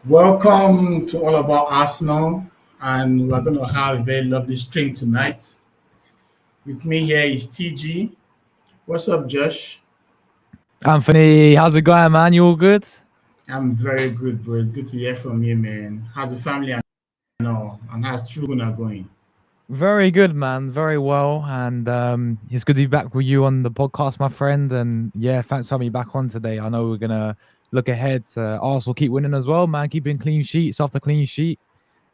Welcome to All About Arsenal, and we're going to have a very lovely stream tonight. With me here is TG. What's up, Josh? Anthony, how's it going, man? You all good? I'm very good, bro. It's good to hear from you, man. How's the family and all? And how's True Gooner going? Very good, man. Very well. And it's good to be back with you on the podcast, my friend. And yeah, thanks for having me back on today. I know we're going to look ahead to Arsenal keep winning as well, man. Keeping clean sheets after clean sheet.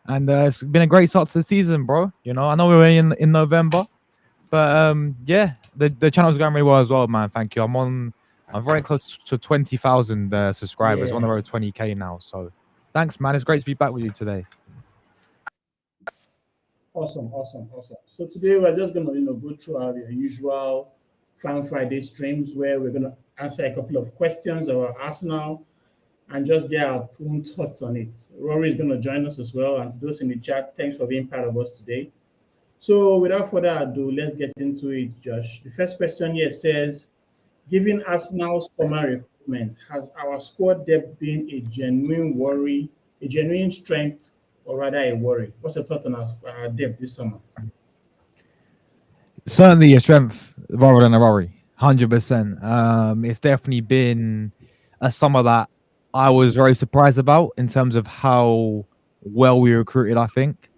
And it's been a great start to the season, bro. You know, I know we're in November. But yeah, the channel's going really well as well, man. Thank you. I'm very close to 20,000 subscribers. On the road 20K now. So thanks, man. It's great to be back with you today. Awesome. So today we're just going to go through our usual Fan Friday streams where we're going to answer a couple of questions about Arsenal and just get our own thoughts on it. Rory is going to join us as well. And to those in the chat, thanks for being part of us today. So without further ado, let's get into it, Josh. The first question here says, given Arsenal's summer recruitment, has our squad depth been a genuine worry, a genuine strength, or rather a worry? What's your thought on our depth this summer? Certainly a strength rather than a worry, 100%. It's definitely been a summer that I was very surprised about in terms of how well we recruited, I think.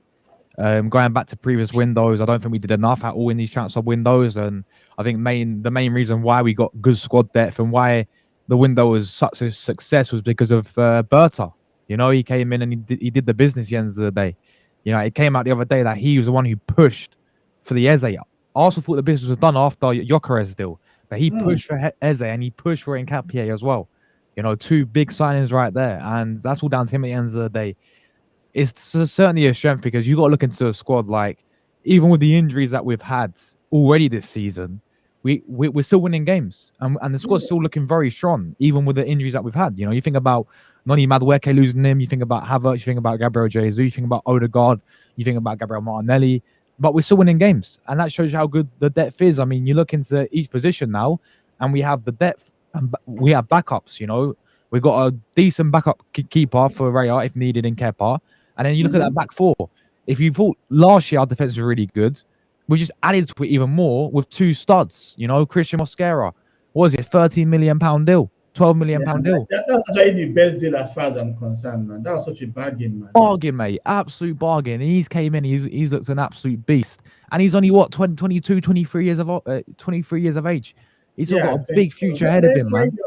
Going back to previous windows, I don't think we did enough at all in these transfer windows. And I think the main reason why we got good squad depth and why the window was such a success was because of Berta. You know, he came in and he did the business at the end of the day. You know, it came out the other day that he was the one who pushed for the Eze. I also thought the business was done after Gyökeres deal, but he pushed for Eze and he pushed for Nketiah as well. You know, two big signings right there, and that's all down to him at the end of the day. It's certainly a strength because you got to look into a squad like, even with the injuries that we've had already this season, we're still winning games, and the squad's still looking very strong, even with the injuries that we've had. You know, you think about Noni Madueke losing him, you think about Havertz, you think about Gabriel Jesus, you think about Odegaard, you think about Gabriel Martinelli, but we're still winning games, and that shows you how good the depth is. I mean, you look into each position now, and we have the depth, and we have backups. You know, we've got a decent backup keeper for Raya if needed in Kepa, and then you look at that back four. If you thought last year our defense was really good, we just added to it even more with two studs. You know, Christian Mosquera, what was it, £13 million deal, £12 million deal. That's actually the best deal as far as I'm concerned, man. That was such a bargain, man. Bargain, mate. Absolute bargain. And he's came in, he's looked an absolute beast. And he's only, what, 22, 23 years of age. He's still got a big future ahead of him, man.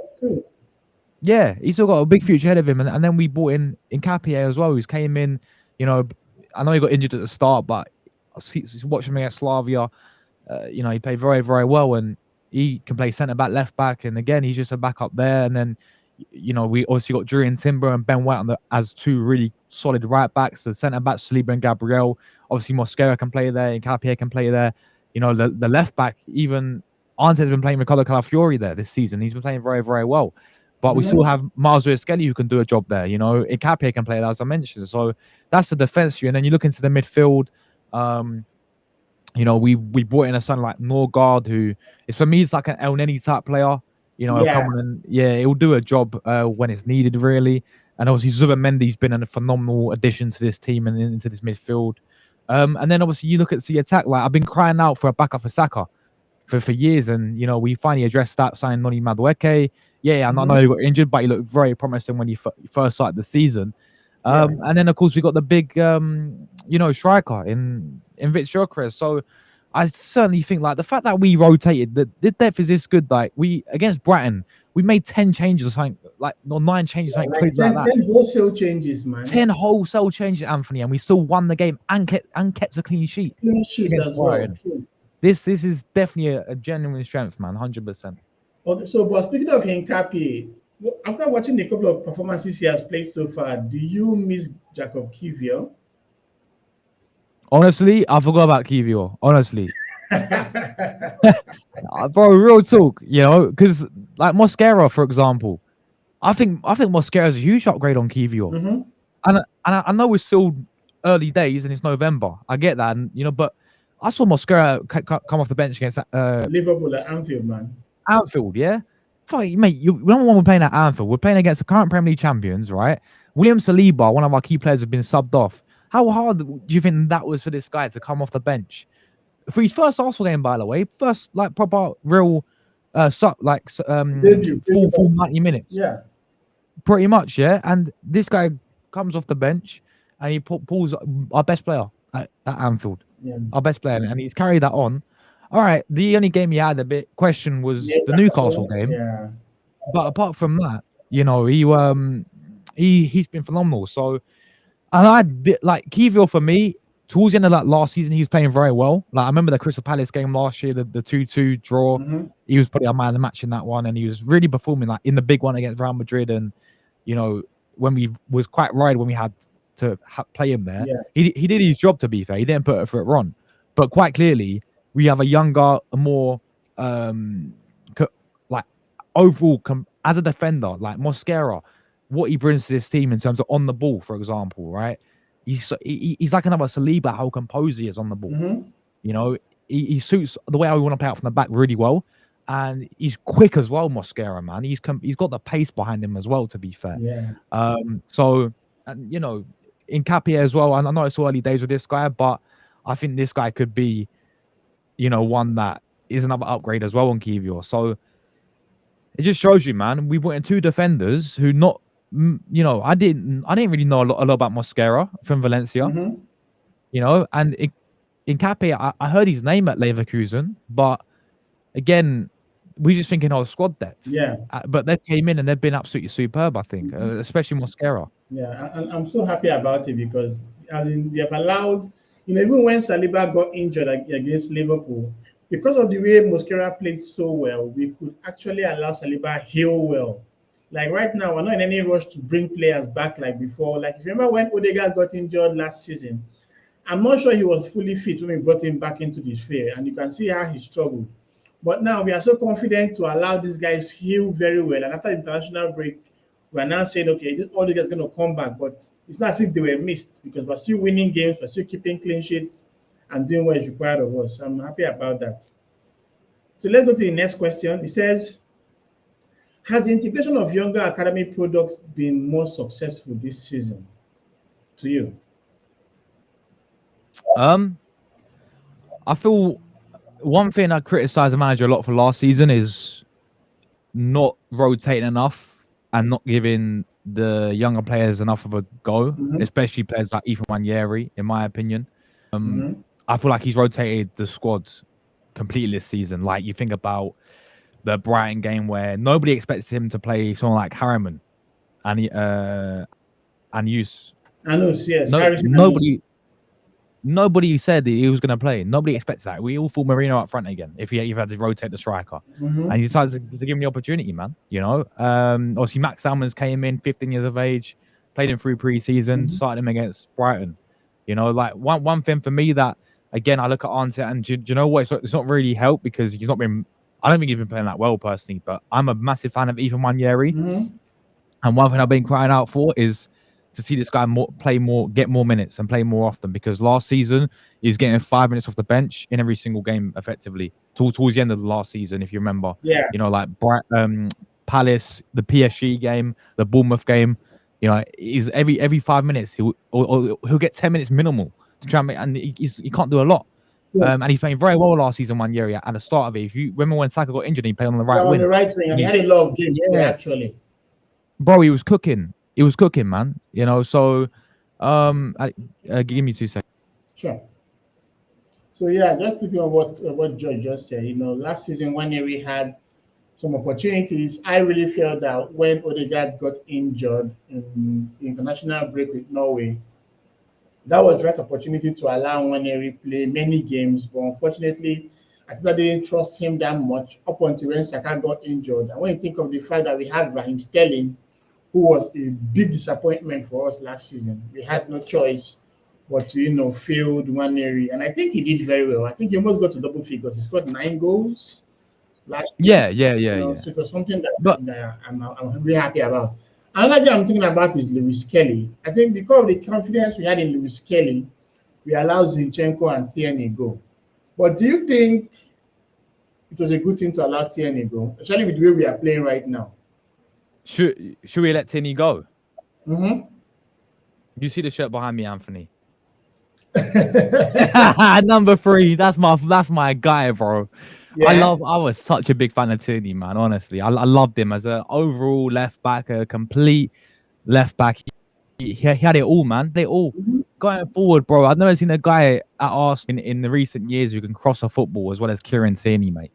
Yeah, he's still got a big future ahead of him. And then we brought in Nketiah as well, who's came in, you know, I know he got injured at the start, but watching him against Slavia, you know, he played very, very well, and he can play centre back, left back, and again, he's just a backup there. And then, you know, we obviously got Julian Timber and Ben White as two really solid right backs. The centre backs, Saliba and Gabriel. Obviously, Mosquera can play there, and Nketiah can play there. You know, the left back, even Arteta's been playing Ricardo Calafiori there this season. He's been playing very, very well. But we still have Miles Lewis-Skelly who can do a job there. You know, Nketiah can play that, as I mentioned. So that's the defense view. And then you look into the midfield. You know, we brought in a son like Norgard, who is, for me, it's like an El Neni type player. You know, he'll come in and he'll do a job when it's needed, really. And obviously Zubimendi's been a phenomenal addition to this team and into this midfield. And then obviously you look at the attack. Like, I've been crying out for a backup for Saka for years, and you know, we finally addressed that, signing Noni Madueke. I know he got injured, but he looked very promising when he first started the season. And then of course we got the big you know, striker in Vic Gyökeres. So I certainly think, like, the fact that we rotated, the depth is this good. Like, we against Brighton, we made 10 changes or something, like, or 9 changes, something crazy like that. 10 wholesale changes, man. 10 wholesale changes, Anthony, and we still won the game and kept a clean sheet. Clean sheet as well. This is definitely a genuine strength, man, 100%. Okay, so, but speaking of Nketiah, after watching a couple of performances he has played so far, do you miss Jacob Kivior? Honestly, I forgot about Kivior. Honestly. Bro, real talk, you know, because like Mosquera, for example, I think Mosquera is a huge upgrade on Kivior. And I know we're still early days and it's November. I get that, and but I saw Mosquera come off the bench against Liverpool at Anfield, man. Anfield, yeah. Fuck, mate, number one, we're playing at Anfield. We're playing against the current Premier League champions, right? William Saliba, one of our key players, have been subbed off. How hard do you think that was for this guy to come off the bench for his first Arsenal game? By the way, first like proper real, full 90 minutes. Yeah, pretty much, yeah. And this guy comes off the bench and he pulls our best player at Anfield, our best player, and he's carried that on. All right, the only game he had a bit question was the Newcastle game. Yeah. But apart from that, he's been phenomenal. So, and I did like Kivio for me. Towards the end of that last season, he was playing very well. Like I remember the Crystal Palace game last year, the 2-2 draw. Mm-hmm. He was probably our man of the match in that one, and he was really performing like in the big one against Real Madrid. And when we was quite right when we had to play him there, he did his job. To be fair, he didn't put it for it wrong, but quite clearly we have a younger, a more like overall as a defender, like Mosquera, what he brings to this team in terms of on the ball, for example, right? He's like another Saliba, how composed he is on the ball. Mm-hmm. He suits the way I want to play out from the back really well. And he's quick as well, Mosquera, man. He's got the pace behind him as well, to be fair. Yeah. So, and in Capia as well, and I know it's early days with this guy, but I think this guy could be, one that is another upgrade as well on Kivio. So it just shows you, man, we went in two defenders who not, I didn't really know a lot about Mosquera from Valencia, Mm-hmm. And in Capia, I heard his name at Leverkusen, but again, we just thinking, squad depth. Yeah. But they came in and they've been absolutely superb, I think, especially Mosquera. Yeah, and I'm so happy about it because they have allowed, even when Saliba got injured against Liverpool, because of the way Mosquera played so well, we could actually allow Saliba heal well. Like right now, we're not in any rush to bring players back like before. Like if you remember when Odegaard got injured last season, I'm not sure he was fully fit when we brought him back into the sphere, and you can see how he struggled. But now we are so confident to allow these guys heal very well. And after the international break, we're now saying, okay, all the guys are going to come back. But it's not as if they were missed because we're still winning games, we're still keeping clean sheets and doing what is required of us. So I'm happy about that. So let's go to the next question. It says, has the integration of younger academy products been more successful this season to you? I feel one thing I criticized the manager a lot for last season is not rotating enough and not giving the younger players enough of a go, especially players like Ethan Nwaneri, in my opinion. I feel like he's rotated the squad completely this season. Like you think about the Brighton game where nobody expected him to play someone like Harriman and Use. Yes. Nobody said that he was going to play. Nobody expected that. We all thought Marino up front again if he had to rotate the striker. And he decided to give him the opportunity, man. Obviously Max Salmons came in, 15 years of age, played him through pre-season, started him against Brighton. Like one thing for me that, again, I look at Arteta and do you know what? It's not really helped because he's not been... I don't think he's been playing that well personally, but I'm a massive fan of Ethan Nwaneri. And one thing I've been crying out for is to see this guy play more, get more minutes and play more often, because last season he was getting 5 minutes off the bench in every single game effectively towards the end of the last season, if you remember. Yeah. Like Palace, the PSG game, the Bournemouth game, is every 5 minutes he'll get 10 minutes minimal to try and make, and he can't do a lot. And he's playing very well last season, Nwaneri, at the start of it. If you remember when Saka got injured, he played on the right wing. On the right wing, and he had a lot of games actually. Bro, he was cooking. He was cooking, man. So give me 2 seconds. Sure. So yeah, just to go on what George just said, last season Nwaneri had some opportunities. I really felt that when Odegaard got injured in the international break with Norway, that was the right opportunity to allow Nwaneri play many games. But unfortunately, I think I didn't trust him that much up until when Saka got injured. And when you think of the fact that we had Raheem Sterling, who was a big disappointment for us last season, we had no choice but to, field Nwaneri. And I think he did very well. I think he almost got to double figures. He scored 9 goals last year. Yeah. So it was something that I'm really happy about. Another thing I'm thinking about is Lewis Kelly. I think because of the confidence we had in Lewis Kelly, we allowed Zinchenko and Tierney go. But do you think it was a good thing to allow Tierney go, especially with the way we are playing right now? Should we let Tierney go? Mm-hmm. You see the shirt behind me, Anthony. Number 3. That's my guy, bro. Yeah. I was such a big fan of Tierney, man. Honestly, I loved him as an overall left back, a complete left back. He had it all, man. They all Mhm. going forward, bro. I've never seen a guy at Arsenal in the recent years who can cross a football as well as Kieran Tierney, mate.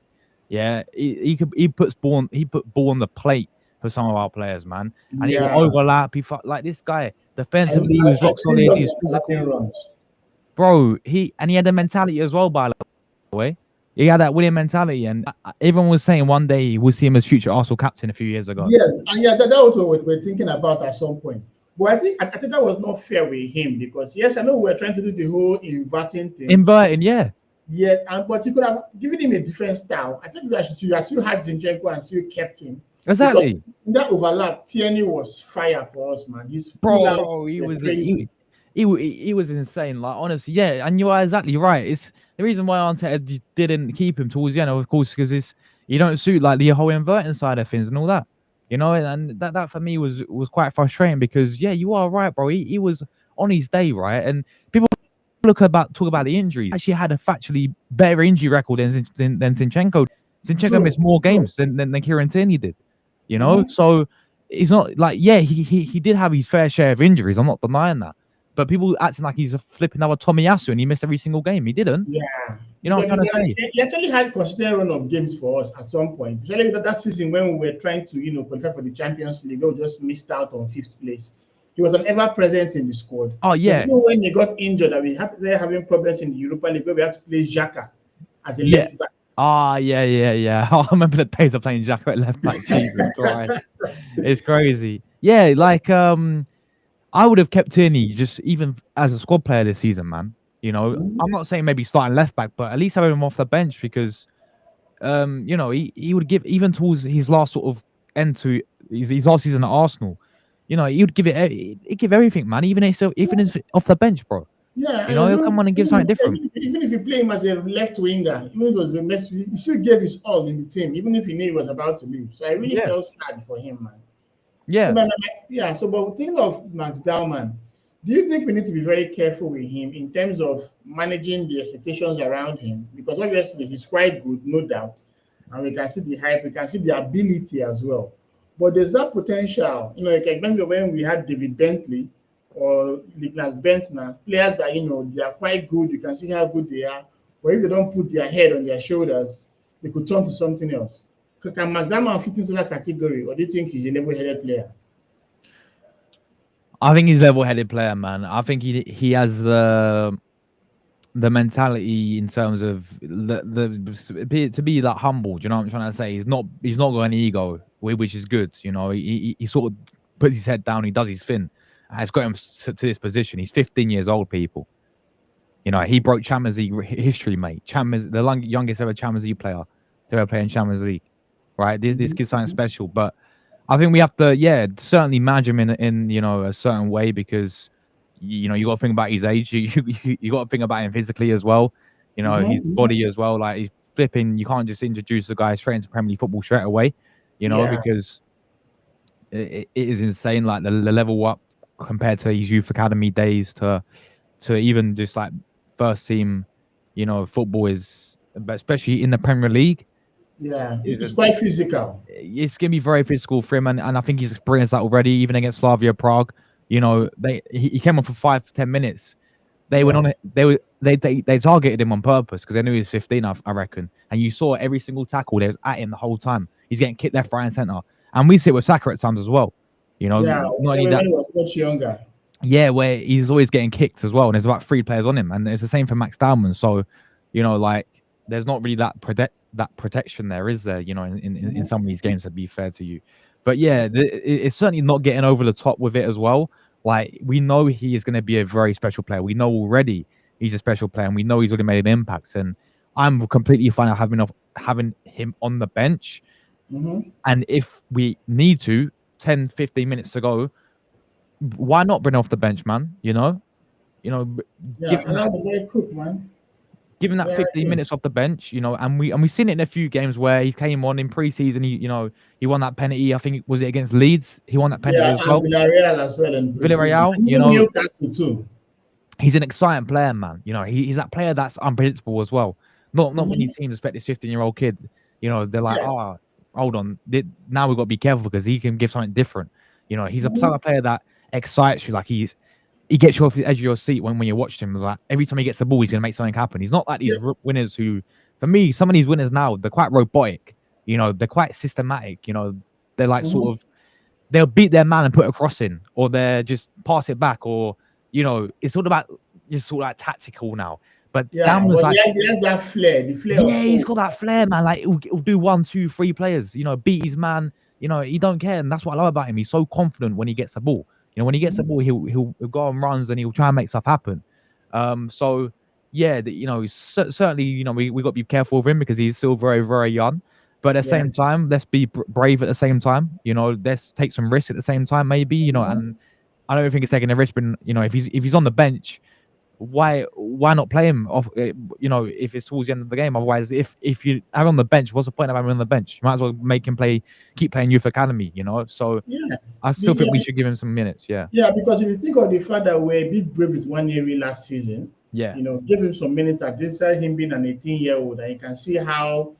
Yeah, he put ball on the plate for some of our players, man. And he will Yeah. overlap. Like this guy I, defensively, he was I rock really solid. love He's the overlapping physical, runs. bro. He had the mentality as well, by the way. He had that winning mentality, and everyone was saying one day we'll see him as future Arsenal captain a few years ago. Yes, and yeah, that was what we're thinking about at some point. But I think that was not fair with him because yes, I know we're trying to do the whole inverting thing. Inverting, yeah. Yeah, but you could have given him a different style. I think you still had Zinchenko and still kept him. Exactly. Because in that overlap, Tierney was fire for us, man. He's bro, he was he was insane. Like honestly, yeah, and you are exactly right. It's the reason why Arteta didn't keep him towards the end, of course, because you don't suit like the whole inverting side of things and all that. You know, and that for me was quite frustrating because yeah, you are right, bro. He was on his day, right? And people talk about the injuries. He actually had a factually better injury record than Zinchenko. Zinchenko missed more games than Kieran Tierney did. You know, so it's not like yeah, he did have his fair share of injuries. I'm not denying that. But people acting like he's a flipping another Tomiyasu and he missed every single game. He didn't. Yeah. You know what I'm trying to say? He actually had consistent run of games for us at some point. Especially that season when we were trying to, qualify for the Champions League, we just missed out on 5th place. He was an ever present in the squad. Oh yeah. Even when he got injured, that we had they're having problems in the Europa League where we had to play Xhaka as a left back. Ah, yeah. I remember the days of playing Xhaka at left back. Jesus Christ, it's crazy. Yeah, like I would have kept Tierney just even as a squad player this season, man. You know, I'm not saying maybe starting left back, but at least having him off the bench because, he would give even towards his last sort of end to his last season at Arsenal. You know, he would he'd give everything, man. Even if off the bench, bro. Yeah, you know, he'll come on and give something different. Even if you play him as a left winger, even if it was the mess, he still gave his all in the team, even if he knew he was about to leave. So I really felt sad for him, man. Yeah. So, but thinking of Max Dowman, do you think we need to be very careful with him in terms of managing the expectations around him? Because obviously he's quite good, no doubt. And we can see the hype, we can see the ability as well. But there's that potential. Like I remember when we had David Bentley or Nicholas Bentner, players that, they are quite good. You can see how good they are. But if they don't put their head on their shoulders, they could turn to something else. Can Max Dowman fit into that category, or do you think he's a level-headed player? I think he's a level-headed player, man. I think he has the mentality in terms of to be that humble. Do you know what I'm trying to say? He's not got any ego, which is good. You know, he sort of puts his head down. He does his thing. And it's got him to this position. He's 15 years old, people. You know, he broke Champions League history, mate. The youngest ever Champions League player to ever play in Champions League. Right? This kid's something special. But I think we have to, certainly manage him in a certain way because you got to think about his age. You got to think about him physically as well. You know, his body as well. Like he's flipping. You can't just introduce the guy straight into Premier League football straight away. You know, because it is insane. Like the level up compared to his youth academy days to even just like first team, football is, but especially in the Premier League. Yeah, it's quite physical. It's gonna be very physical for him, and I think he's experienced that already, even against Slavia Prague. You know, he came on for 5-10 minutes. They went on it. They targeted him on purpose because they knew he was 15. I reckon, and you saw every single tackle they was at him the whole time. He's getting kicked left, right, and center, and we see it with Saka at times as well. You know, not only that, when he was much younger. Yeah, where he's always getting kicked as well, and there's about 3 players on him, and it's the same for Max Dowman. So, like there's not really that protection there, is there? In some of these games, to be fair to you, but yeah, it's certainly not getting over the top with it as well. Like we know he is going to be a very special player. We know already he's a special player, and we know he's already made an impact. And I'm completely fine having him on the bench. And if we need to, 10, 15 minutes to go, why not bring off the bench, man? You know, Yeah, give him allow that the boy cook, man. give him that Yeah, I 15 agree. minutes off the bench, and we've seen it in a few games where he came on in preseason. He won that penalty. I think was it against Leeds. He won that penalty Yeah, as and well. Villarreal as well in preseason. Villarreal, And even Newcastle too. he's an exciting player, man. He's that player that's unpredictable as well. Not many Hmm. teams expect this 15-year-old kid. They're like, Yeah. oh, hold on, now we've got to be careful because he can give something different. He's a type Hmm. of player that excites you. Like he gets you off the edge of your seat when you watch him. It's like every time he gets the ball, he's gonna make something happen. He's not like these Yeah. winners who, for me, some of these winners now they're quite robotic. They're quite systematic. They're like Hmm. sort of they'll beat their man and put a cross in, or they're just pass it back, or it's all about just sort of like tactical now. But Yeah, Dan was but like, he has that flair, the flair of yeah, he's hope. got that flair, man. Like he'll do one, two, three players. Beat his man. He don't care, and that's what I love about him. He's so confident when he gets the ball. When he gets the Mhm. ball, he'll go on runs and he'll try and make stuff happen. So yeah, certainly we got to be careful of him because he's still very very young. But at the Yeah. same time, let's be brave at the same time. Let's take some risks at the same time, maybe. Mhm. And I don't think it's taking a risk, but if he's on the bench, why not play him off? If it's towards the end of the game. Otherwise, if you have him on the bench, what's the point of having him on the bench? You might as well make him keep playing youth academy. So Yeah. I still think we Yeah. should give him some minutes. Yeah, Yeah, because if you think of the fact that we're a bit brave with one year last season, yeah, give him some minutes at this him being an 18-year-old, and you can see how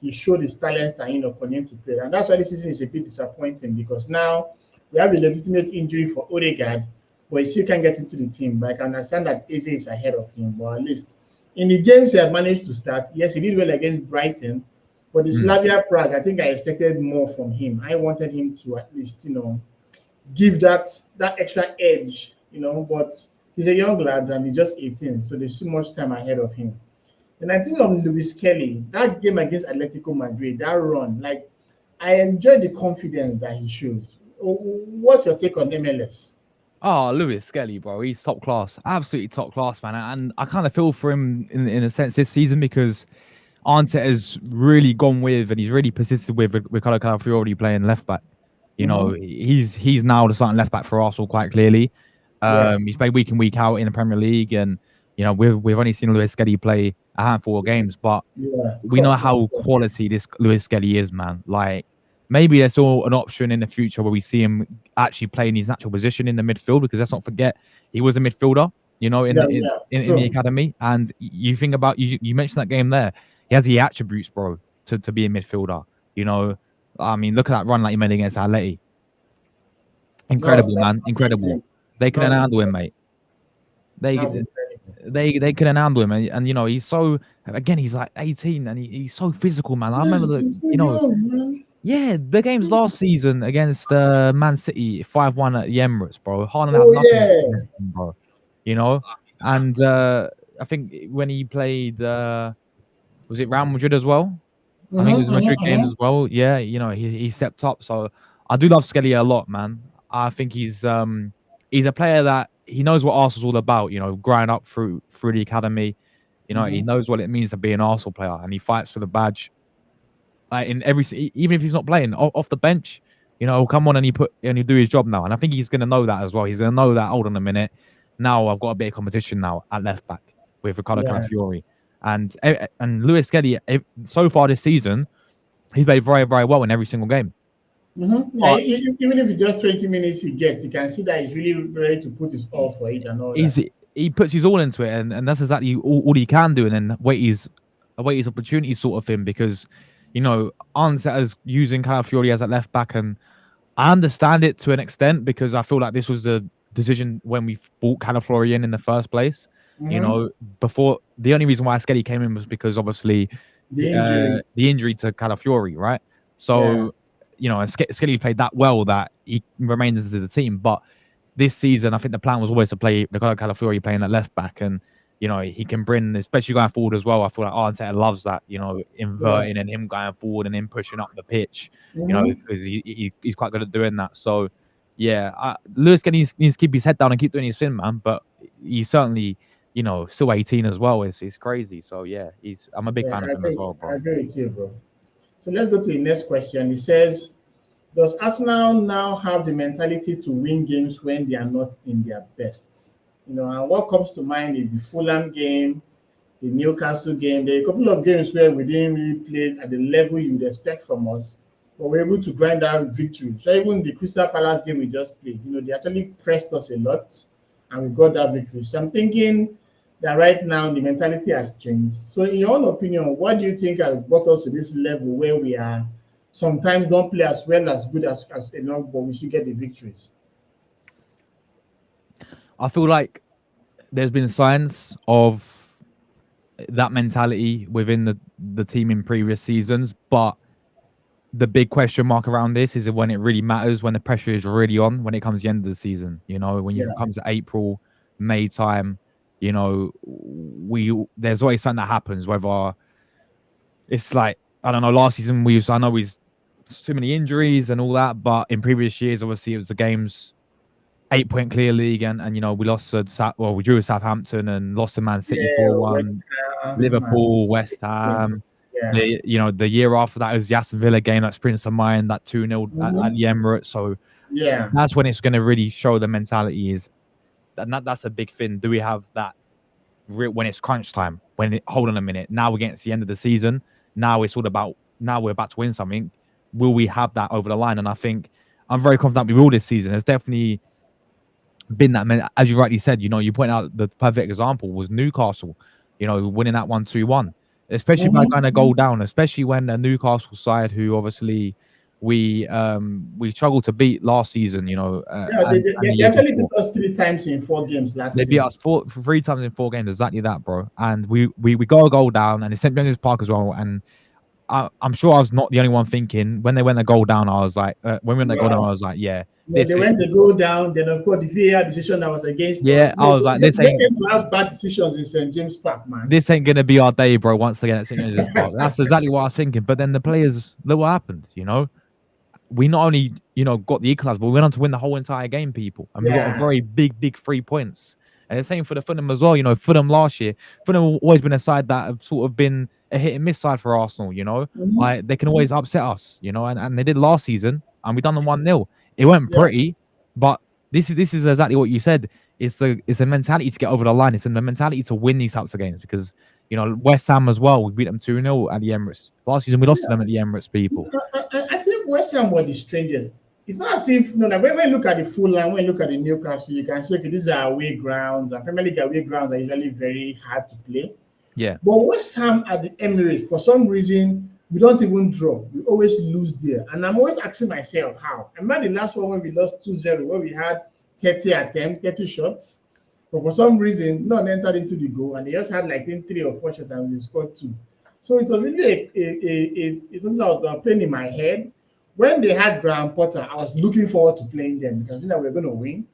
he showed his talents and continue to play. And that's why this season is a bit disappointing because now we have a legitimate injury for Odegaard, but he still can't get into the team. But I can understand that Eze is ahead of him, but at least in the games he had managed to start, yes, he did well against Brighton, but the mm, Slavia Prague, I think I expected more from him. I wanted him to at least, give that extra edge, but he's a young lad and he's just 18, so there's too much time ahead of him. And I think of Luis Kelly, that game against Atletico Madrid, that run, like I enjoy the confidence that he shows. What's your take on MLS? Oh, Lewis Skelly, bro, he's top class, absolutely top class, man. And I kind of feel for him in a sense this season because Arteta has really gone with and he's really persisted with Ricardo Calafiori playing left back. Mm-hmm. He's now the starting left back for Arsenal quite clearly. Yeah, He's played week in week out in the Premier League, and we've only seen Lewis Skelly play a handful of games, but yeah, we know cup, yeah, how quality this Lewis Skelly is, man. Like maybe there's still an option in the future where we see him actually playing his natural position in the midfield because let's not forget he was a midfielder, in yeah, the yeah. in the True. academy. And you think about you mentioned that game there, he has the attributes, bro, to be a midfielder. You know, I mean, look at that run like he made against Atleti. Incredible, That's man, incredible. amazing. They couldn't That's handle him, incredible. mate. They That's incredible. they couldn't handle him, and he's so again he's like 18 and he's so physical, man. I Yeah, remember he's so young, man. yeah, the games last season against Man City 5-1 at the Emirates, bro. Haaland had Oh nothing yeah. against him, bro. You know, and I think when he played, was it Real Madrid as well? I think it was Mm-hmm, Madrid mm-hmm, games mm-hmm. as well. Yeah, he stepped up. So I do love Skelly a lot, man. I think he's a player that he knows what Arsenal's all about. Growing up through the academy. He Mm-hmm. knows what it means to be an Arsenal player, and he fights for the badge. In even if he's not playing off the bench, he'll come on and he'll do his job now. And I think he's gonna know that as well. He's gonna know that. Hold on a minute, now I've got a bit of competition now at left back with Ricardo Yeah. Calafiori and Lewis Skelly. So far this season, he's played very very well in every single game. Mm-hmm. Yeah, But even if it's just 20 minutes he gets, you can see that he's really ready to put his all for it and all he's that. he puts his all into it, and that's exactly all he can do. And then wait his opportunity sort of thing because Arteta's using Calafiori as a left back, and I understand it to an extent because I feel like this was the decision when we bought Calafiori in the first place. You Mm-hmm. know, before the only reason why Skelly came in was because obviously The injury. the injury to Calafiori, right? Yeah. So, and Skelly played that well that he remains into the team. But this season, I think the plan was always to play Ricardo Calafiori playing at left back, and he can bring, especially going forward as well. I feel like Arteta loves that, Yeah. inverting and him going forward and him pushing up the pitch, Mm-hmm. because he's quite good at doing that. So, yeah, Lewis needs to keep his head down and keep doing his thing, man. But he's certainly, still 18 as well. It's crazy. So yeah, I'm a big Yeah, fan of him as well, I bro. agree with you, bro. So let's go to the next question. It says, Does Arsenal now have the mentality to win games when they are not in their best? And what comes to mind is the Fulham game, the Newcastle game. There are a couple of games where we didn't really play at the level you'd expect from us, but we're able to grind out victory. So even the Crystal Palace game we just played, they actually pressed us a lot, and we got that victory. So I'm thinking that right now the mentality has changed. So in your own opinion, what do you think has brought us to this level where we are sometimes don't play as well as good as enough, but we should get the victories? I feel like there's been signs of that mentality within the team in previous seasons, but the big question mark around this is when it really matters, when the pressure is really on, when it comes to the end of the season. When Yeah. you comes to April, May time, there's always something that happens. Whether it's like, I don't know, last season I know we've too many injuries and all that, but in previous years, obviously it was the games 8-point clear league, and we lost we drew with Southampton and lost to Man City Yeah, West 4-1. Ham, Liverpool, West Ham. yeah. The year after that was the Aston Villa game that springs to mind, that 2-0 at the Emirates. So Yeah. that's when it's going to really show the mentality is, and that's a big thing. Do we have that when it's crunch time? Hold on a minute, now we're getting to the end of the season. Now it's all about, now we're about to win something. Will we have that over the line? And I think I'm very confident we will this season. There's definitely been that, as you rightly said, you point out the perfect example was Newcastle, winning that 1-2-1, especially by kind of goal down, especially when a Newcastle side who obviously we struggled to beat last season, Yeah, and the they year actually before. beat us 3 times in 4 games last They beat season. us 3 times in 4 games, exactly that, bro. And we got a goal down, and it's St. James's Park as well. And I'm sure I was not the only one thinking when they went the goal down. I was like, when we went the goal down, I was like, yeah, they went to go down. Then of course the VAR decision that was against yeah. us. I was like, this They ain't tend to have bad decisions in St. James Park, man. this ain't gonna be our day, bro. Once again at St. James's Park, that's exactly what I was thinking. But then the players, look what happened. We not only got the equaliser, but we went on to win the whole entire game, people, and we got a Yeah. very big 3 points. And the same for the Fulham as well. Fulham last year, Fulham have always been a side that have sort of been a hit and miss side for Arsenal. Like they can always upset us. And they did last season, and we done them 1-0. It went Yeah. pretty, but this is exactly what you said. It's a mentality to get over the line. It's a mentality to win these types of games because West Ham as well. We beat them 2-0 at the Emirates. Last season we lost to them at the Emirates, people. I think West Ham were the strangest. It's not as if like when you look at the Fulham, when you look at the Newcastle, you can say, okay, these are away grounds, and Premier League away grounds are usually very hard to play. Yeah. But West Ham at the Emirates, for some reason, we don't even draw. We always lose there. And I'm always asking myself how. I remember the last one when we lost 2-0, where we had 30 attempts, 30 shots. But for some reason, none entered into the goal, and they just had like 3 or 4 shots, and we scored 2. So it was really it's something that was playing in my head. When they had Graham Potter, I was looking forward to playing them because we were going to win.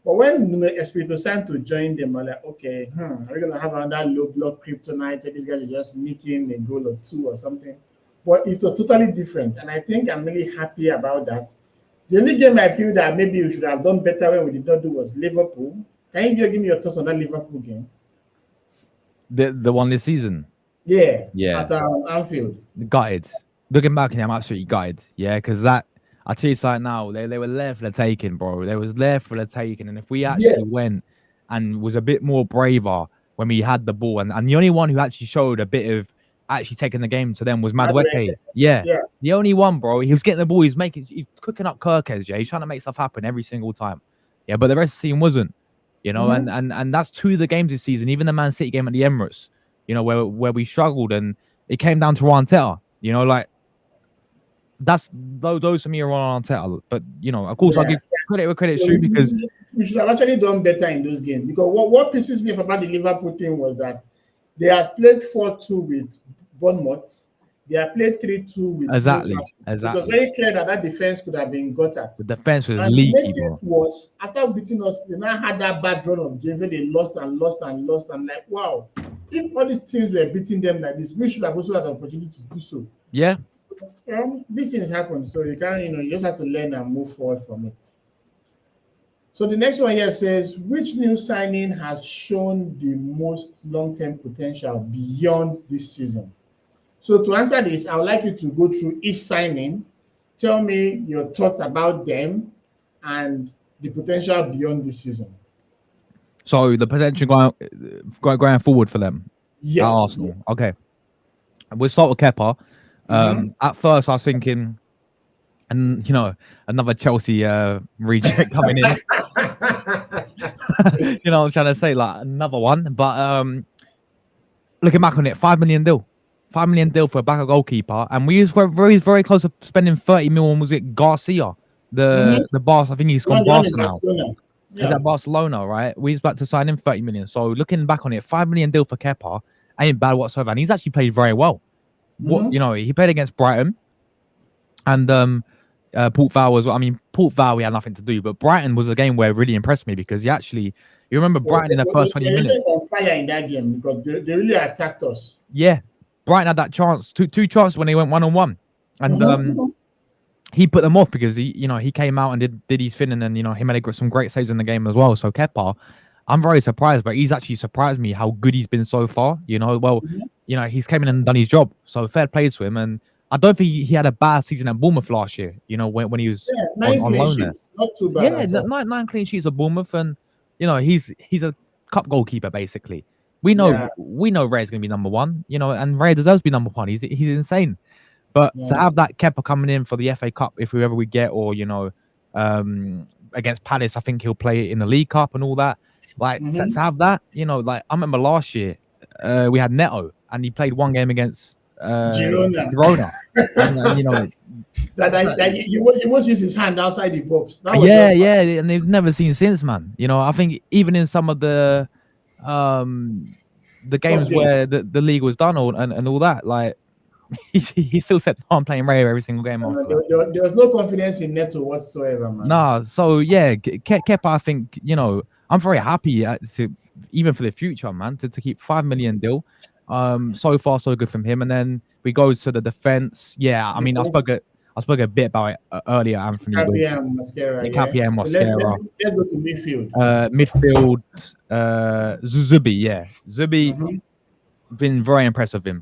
But when Espirito Santo joined them, I'm like, okay, are we going to have another low block kryptonite where these guys are just nicking a goal or 2 or something? But it was totally different, and I think I'm really happy about that. The only game I feel that maybe we should have done better when we did not do was Liverpool. Can you give me your thoughts on that Liverpool game? The one this season. Yeah. Yeah. At Anfield. Gutted. Looking back, I'm absolutely gutted. Yeah, because I tell you something now, they were there for the taking, bro. They was there for the taking. And if we actually went and was a bit more braver when we had the ball, and the only one who actually showed a bit of actually taking the game to them was Madueke. Yeah. The only one, bro. He was getting the ball, he's cooking up Kirkes, yeah. He's trying to make stuff happen every single time. Yeah, but the rest of the team wasn't. And that's 2 of the games this season, even the Man City game at the Emirates, where we struggled, and it came down to Arteta. Like those for me are on Arteta. But of course, I'll give credit where credit's due because we should have actually done better in those games. Because what pisses me off about the Liverpool team was that they had played 4-2 with Bournemouth. They had played 3-2 with exactly. It was very clear that defense could have been got at. The defense was and leaky, the bro. Was after beating us, they now had that bad run of games where they lost. I'm like, wow, if all these teams were beating them like this, we should have also had the opportunity to do so. Yeah. These things happen, so you can't, you just have to learn and move forward from it. So the next one here says, which new signing has shown the most long-term potential beyond this season? So to answer this, I would like you to go through each signing tell me your thoughts about them and the potential beyond this season. So the potential going forward for them at Yes. Arsenal. Okay, we'll start with Kepa. At first, I was thinking, and another Chelsea reject coming in. I'm trying to say like another one, but looking back on it, 5 million deal. 5 million deal for a backup goalkeeper, and we were very, very close to spending 30 million. Was it Garcia, the Barca? I think he's gone Barca now. Yeah. Is at Barcelona, right? We was about to sign him 30 million. So looking back on it, 5 million deal for Kepa ain't bad whatsoever, and he's actually played very well. He played against Brighton and Port Vale as well. I mean, Port Vale we had nothing to do, but Brighton was a game where it really impressed me because you remember Brighton in the first 20 minutes. On fire in that game because they really attacked us. Yeah, Brighton had that chance, two chances when they went 1-on-1, and he put them off because he came out and did his thing, and then he made some great saves in the game as well. So Kepa, I'm very surprised, but he's actually surprised me how good he's been so far. He's came in and done his job, so fair play to him. And I don't think he had a bad season at Bournemouth last year. When he was on loan there. Not too bad. Yeah, nine clean sheets at Bournemouth, and he's a cup goalkeeper basically. We know Ray's gonna be number one. And Ray deserves to be number one. He's insane. But to have that Kepa coming in for the FA Cup, if whoever we get, or against Palace, I think he'll play in the League Cup and all that. Like to have that, like I remember last year, we had Neto and he played one game against Girona. And, he was use his hand outside the box. And they've never seen since, man. I think even in some of the games where the league was done and all that, like. He still said, I'm playing Ray every single game. There was no confidence in Neto whatsoever, man. Nah, so yeah, Kepa, I think, I'm very happy even for the future, man, to keep 5 million deal. So far, so good from him. And then we go to the defense. Yeah, I mean, I spoke a bit about it earlier, Anthony. Capia and Mosquera. Capia and Mosquera. Let's go to midfield. Midfield, Zubi, yeah. Zubi, been very impressive with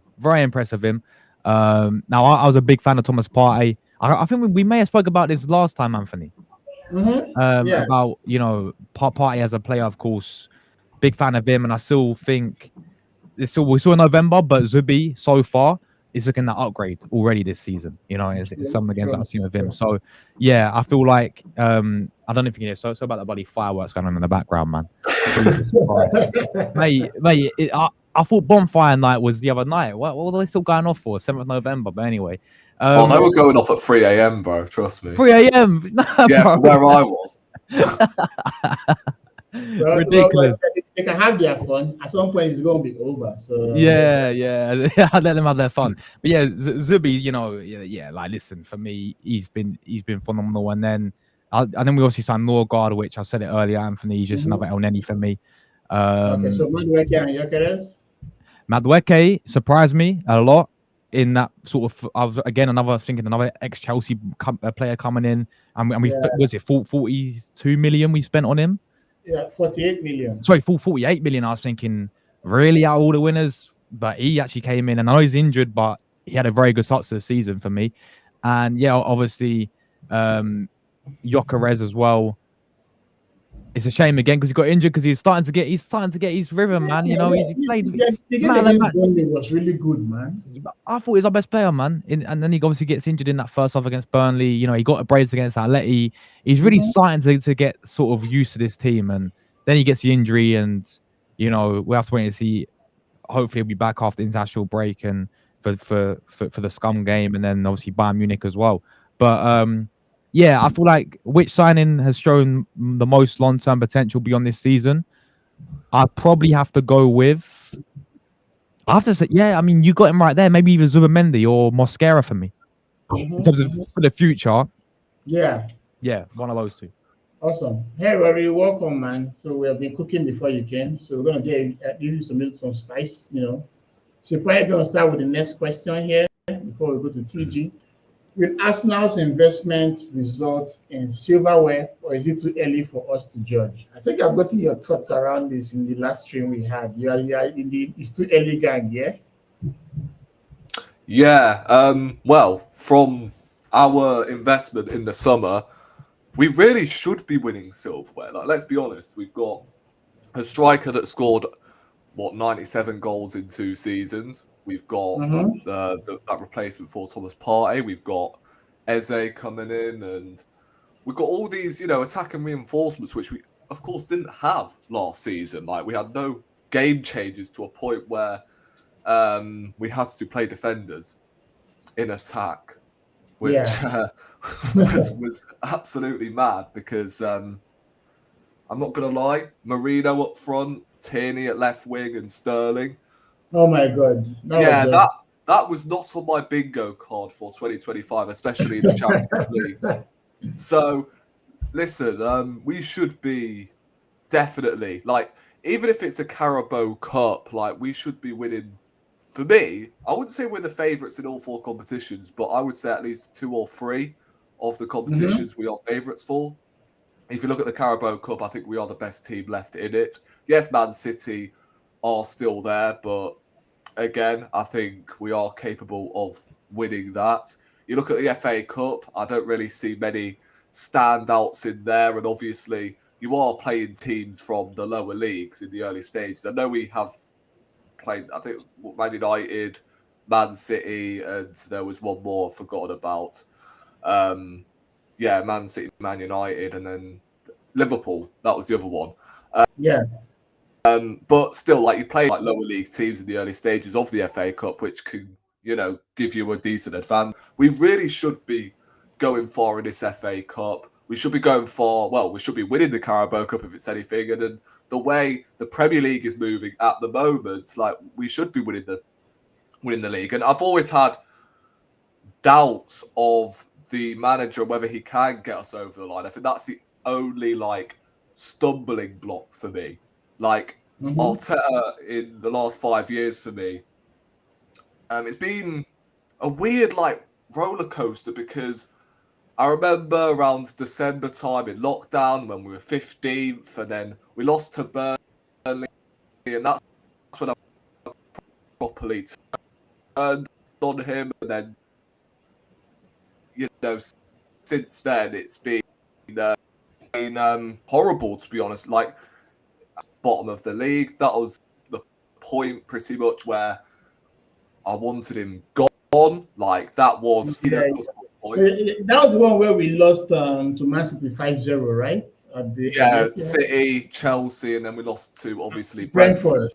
him. Now I was a big fan of Thomas Partey. I think we may have spoke about this last time, Anthony. About Partey as a player, of course, big fan of him, and I still think we saw in November, but Zubi so far is looking at upgrade already this season. It's some of the games that I've seen with him. So yeah, I feel like I don't know if you can hear so about the bloody fireworks going on in the background, man. mate, I thought Bonfire Night was the other night. What were they still going off for? 7th November, but anyway. They were going off at 3 a.m, bro. Trust me. 3 a.m. Yeah, where I was. Ridiculous. They can have their fun. At some point, it's going to be over. So yeah. I'll let them have their fun. But yeah, Zubi, like listen, for me, he's been phenomenal. And then we also signed Norgard, which I said it earlier. Anthony, he's just another El Neni for me. Okay, so Madueke and Gyökeres? Madueke surprised me a lot in that sort of another ex-Chelsea player coming in, and we was it 42 million we spent on him? Yeah, 48 million. Sorry, 48 million. I was thinking, really, out of all the winners, but he actually came in, and I know he's injured, but he had a very good start to the season for me. And yeah, obviously, Gyökeres as well. It's a shame again because he got injured because he's starting to get his rhythm, man. He played. The game against Burnley was really good, man. I thought he was our best player, man. And then he obviously gets injured in that first half against Burnley. He got a brace against Atleti. He's really starting to get sort of used to this team, and then he gets the injury, and we have to wait and see. Hopefully, he'll be back after the international break and for the Scum game, and then obviously Bayern Munich as well. But yeah, I feel like which signing has shown the most long-term potential beyond this season? I'd probably have to go with. I have to say, yeah, I mean, you got him right there. Maybe even Zubimendi or Mosquera for me. In terms of for the future. Yeah. Yeah, one of those two. Awesome. Hey, Rory, welcome, man. So we have been cooking before you came. So we're going to give you some spice, So we're probably going to start with the next question here before we go to TG. Will Arsenal's investment result in silverware, or is it too early for us to judge? I think I've gotten your thoughts around this in the last stream we had. You are in the it's too early gang, yeah? Yeah. Well, from our investment in the summer, we really should be winning silverware. Like, let's be honest, we've got a striker that scored 97 goals in 2 seasons. We've got that replacement for Thomas Partey. We've got Eze coming in, and we've got all these, attacking reinforcements, which we, of course, didn't have last season. Like, we had no game changes to a point where we had to play defenders in attack, which was absolutely mad because I'm not going to lie, Marino up front, Tierney at left wing, and Sterling. Oh my God! That was not on my bingo card for 2025, especially in the Champions League. So, listen, we should be definitely, like, even if it's a Carabao Cup, like, we should be winning. For me, I wouldn't say we're the favourites in all 4 competitions, but I would say at least 2 or 3 of the competitions we are favourites for. If you look at the Carabao Cup, I think we are the best team left in it. Yes, Man City are still there, but again, I think we are capable of winning that. You look at the FA Cup, I don't really see many standouts in there, and obviously you are playing teams from the lower leagues in the early stages. I know we have played, I think, Man United, Man City, and there was one more I've forgotten about. Man City, Man United, and then Liverpool. That was the other one. But still, like, you play like lower league teams in the early stages of the FA Cup, which can, give you a decent advantage. We really should be going far in this FA Cup. We should be going far. Well, we should be winning the Carabao Cup if it's anything. And then the way the Premier League is moving at the moment, like, we should be winning the league. And I've always had doubts of the manager, whether he can get us over the line. I think that's the only, like, stumbling block for me. Like, Arteta in the last 5 years for me, it's been a weird, like, roller coaster, because I remember around December time in lockdown when we were 15th, and then we lost to Burnley, and that's when I properly turned on him. And then, since then it's been horrible, to be honest. Like, bottom of the league, that was the point pretty much where I wanted him gone. Like, that was that was the one where we lost to Man City 5-0, right? City, Chelsea, and then we lost to, obviously, Brentford.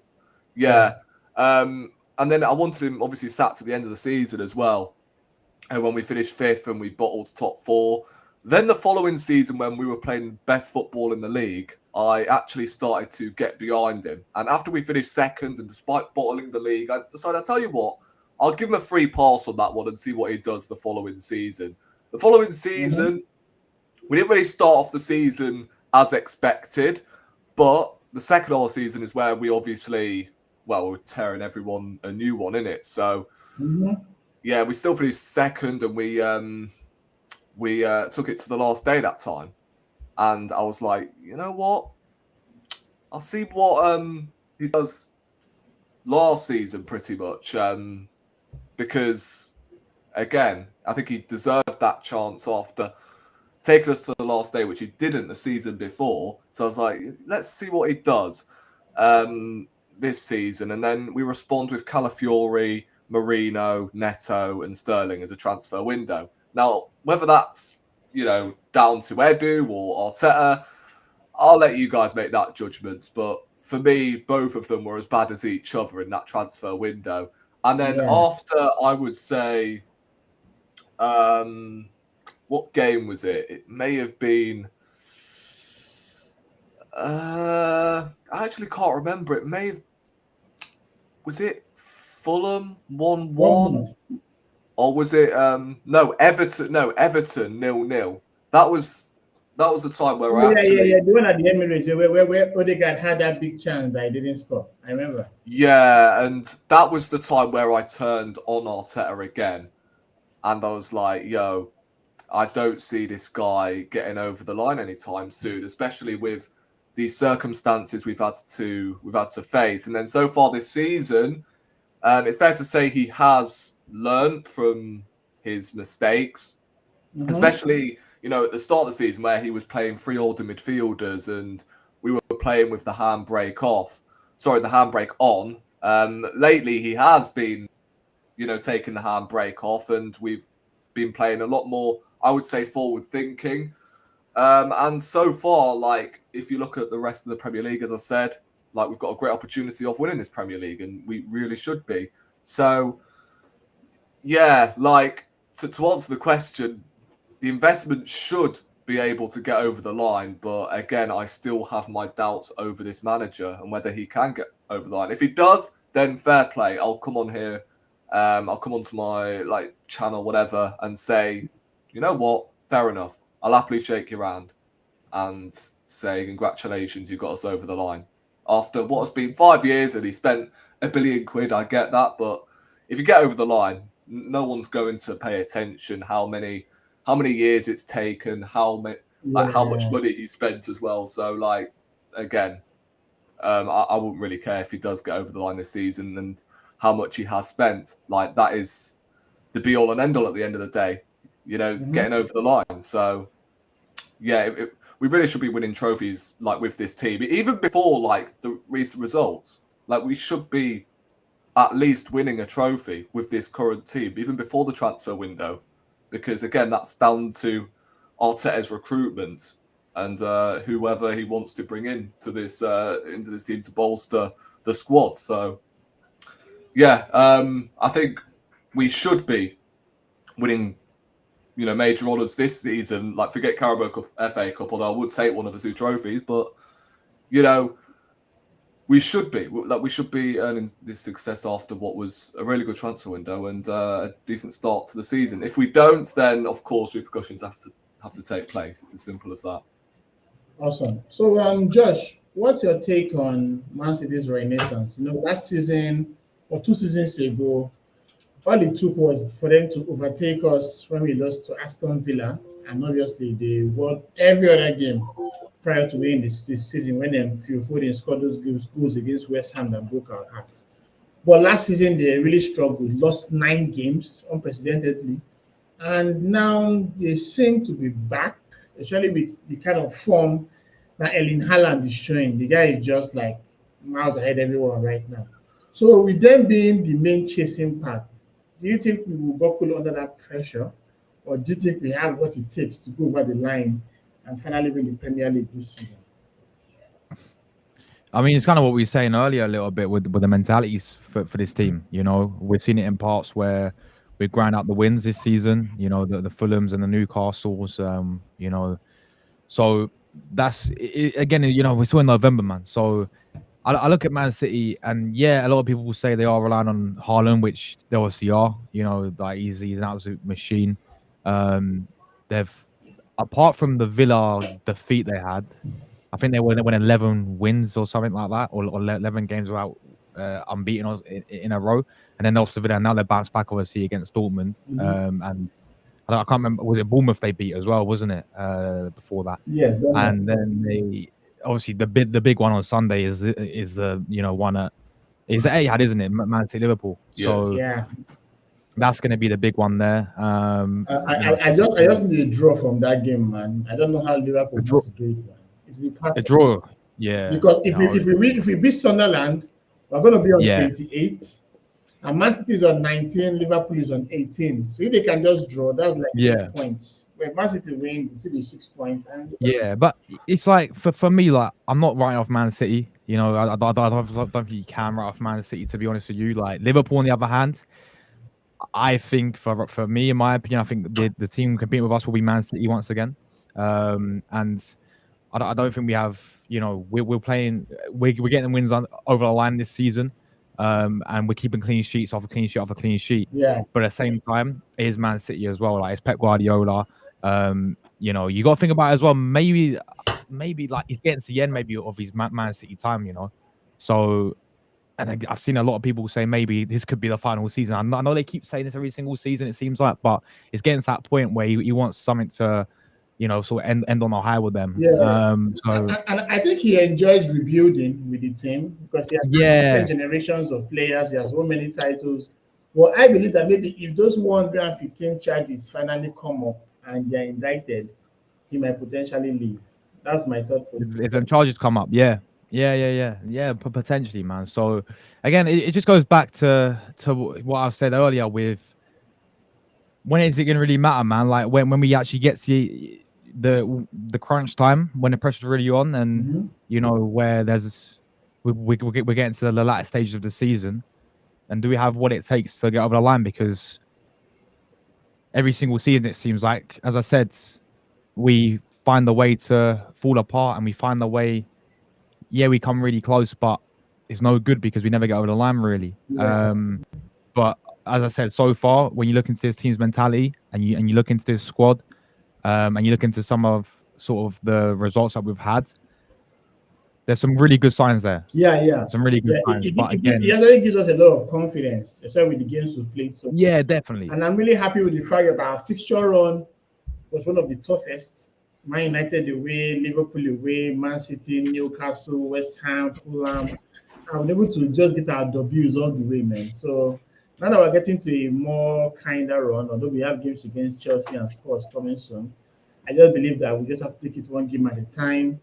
And then I wanted him, obviously, sacked at the end of the season as well. And when we finished 5th and we bottled top 4. Then the following season, when we were playing best football in the league, I actually started to get behind him. And after we finished 2nd, and despite bottling the league, I decided, I'll tell you what, I'll give him a free pass on that one and see what he does the following season. The following season, we didn't really start off the season as expected, but the second half of the season is where we obviously, we're tearing everyone a new one, innit? So, we still finished 2nd, and we took it to the last day that time. And I was like, you know what? I'll see what he does last season, pretty much. Because, again, I think he deserved that chance after taking us to the last day, which he didn't the season before. So I was like, let's see what he does this season. And then we respond with Calafiori, Marino, Neto, and Sterling as a transfer window. Now, whether that's, down to Edu or Arteta, I'll let you guys make that judgment. But for me, both of them were as bad as each other in that transfer window. And then after, I would say, what game was it? It may have been, I actually can't remember. It may have, was it Fulham 1-1? Or was it Everton 0-0. That was the time where the one at the Emirates where Odegaard had that big chance that he didn't score. I remember. Yeah, and that was the time where I turned on Arteta again, and I was like, yo, I don't see this guy getting over the line anytime soon, especially with these circumstances we've had to face. And then so far this season, it's fair to say he has learned from his mistakes. especially, you know, at the start of the season where he was playing three older midfielders and we were playing with the handbrake on. Lately, he has been, you know, taking the handbrake off, and we've been playing a lot more, I would say, forward thinking. And so far, like, if you look at the rest of the Premier League, as I said, like, we've got a great opportunity of winning this Premier League, and we really should be. So, yeah, like, to answer the question, the investment should be able to get over the line. But again, I still have my doubts over this manager and whether he can get over the line. If he does, then fair play. I'll come on here. I'll come onto my channel, whatever, and say, you know what? Fair enough. I'll happily shake your hand and say congratulations, you got us over the line. After what has been 5 years and he spent £1 billion, I get that. But if you get over the line, no one's going to pay attention how many years it's taken, how much money he spent as well. So, like, again, I wouldn't really care if he does get over the line this season and how much he has spent. Like, that is the be all and end all at the end of the day, you know, getting over the line. So, yeah, we really should be winning trophies, like, with this team. Even before, like, the recent results, like, we should be at least winning a trophy with this current team, even before the transfer window. Because, again, that's down to Arteta's recruitment and whoever he wants to bring in to this into this team to bolster the squad. So, yeah, I think we should be winning, you know, major honours this season. Like, forget Carabao Cup, FA Cup, although I would take one of the two trophies. But, you know, we should be earning this success after what was a really good transfer window and a decent start to the season. If we don't, then of course repercussions have to take place. It's as simple as that. Awesome. So, Josh, what's your take on Man City's renaissance? You know, last season or 2 seasons ago, all it took was for them to overtake us when we lost to Aston Villa, and obviously they won every other game prior to winning this season when Phil Foden scored those goals against West Ham that broke our hearts. But last season they really struggled, lost 9 games unprecedentedly, and now they seem to be back, especially with the kind of form that Erling Haaland is showing. The guy is just like miles ahead of everyone right now. So with them being the main chasing part, do you think we will buckle under that pressure, or do you think we have what it takes to go over the line and finally win the Premier League this season? I mean, it's kind of what we were saying earlier a little bit with the mentalities for this team. You know, we've seen it in parts where we grind out the wins this season. You know, the Fulhams and the Newcastles. You know, so that's it, again. You know, we're still in November, man. So I look at Man City, and yeah, a lot of people will say they are relying on Haaland, which they obviously are. You know, like he's an absolute machine. They've, apart from the Villa defeat they had, I think they won 11 wins or something like that, or 11 games without unbeaten in a row. And then also Villa, now they bounced back obviously against Dortmund. And I can't remember, was it Bournemouth they beat as well, wasn't it? Before that, yeah. And then they obviously the big one on Sunday is you know, one at Etihad, isn't it? Man City Liverpool. Yes. So Yeah. that's going to be the big one there. I just need a draw from that game, man. I don't know how Liverpool wants to do it, man. It's be a draw, yeah. Because if we beat Sunderland, we're going to be on 28, and Man City is on 19, Liverpool is on 18. So if they can just draw, that's like 8 points. When Man City wins, it will be 6 points. Yeah, but it's like for me, like, I'm not writing off Man City. You know, I don't think you can write off Man City, to be honest with you. Like Liverpool, on the other hand, I think for me, in my opinion, I think the team competing with us will be Man City once again. And I don't think we have, you know, we're getting wins over the line this season. And we're keeping clean sheets off a clean sheet off a clean sheet. Yeah. But at the same time, it is Man City as well. Like, it's Pep Guardiola. You know, you got to think about it as well. Maybe like he's getting to the end maybe of his Man City time, you know. So, and I've seen a lot of people say maybe this could be the final season. I know they keep saying this every single season, it seems like, but it's getting to that point where he wants something to, you know, sort of end on a high with them. Yeah. And I think he enjoys rebuilding with the team because he has different generations of players. He has so many titles. Well, I believe that maybe if those 115 charges finally come up and they're indicted, he might potentially leave. That's my thought. If them charges come up, yeah, potentially, man. So again, it just goes back to what I said earlier with when is it going to really matter, man? Like when we actually get to the crunch time, when the pressure's really on, and you know where there's we're getting to the latter stages of the season, and do we have what it takes to get over the line? Because every single season, it seems like, as I said, we find the way to fall apart, and we find the way. Yeah, we come really close, but it's no good because we never get over the line, really. Yeah. But as I said, so far, when you look into this team's mentality and you look into this squad, and you look into some of sort of the results that we've had, there's some really good signs there. Yeah. Some really good signs. But again, it actually gives us a lot of confidence, especially with the games we've played. So yeah, definitely. And I'm really happy with the fact that our fixture run was one of the toughest. Man United away, Liverpool away, Man City, Newcastle, West Ham, Fulham. I was able to just get our W's all the way, man. So now that we're getting to a more kinder run, although we have games against Chelsea and Spurs coming soon, I just believe that we just have to take it one game at a time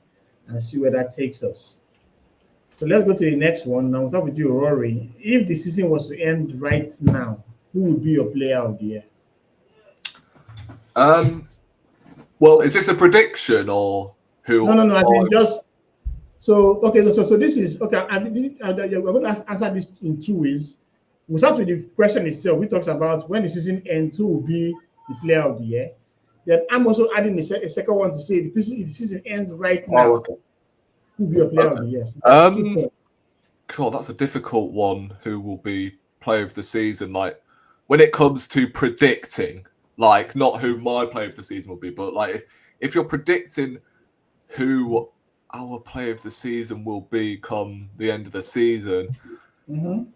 and see where that takes us. So let's go to the next one. Now, we'll start with you, Rory. If the season was to end right now, who would be your player of the year? Well, is this a prediction or who? No. I think just so okay. So this is okay. We're going to answer this in two ways. We'll start with the question itself. We talks about when the season ends, who will be the player of the year. Then I'm also adding a second one to say if the season ends right now, who will be your player of the year? Cool. That's a difficult one. Who will be player of the season? Like when it comes to predicting. Like, not who my player of the season will be, but like if you're predicting who our player of the season will be come the end of the season, it'll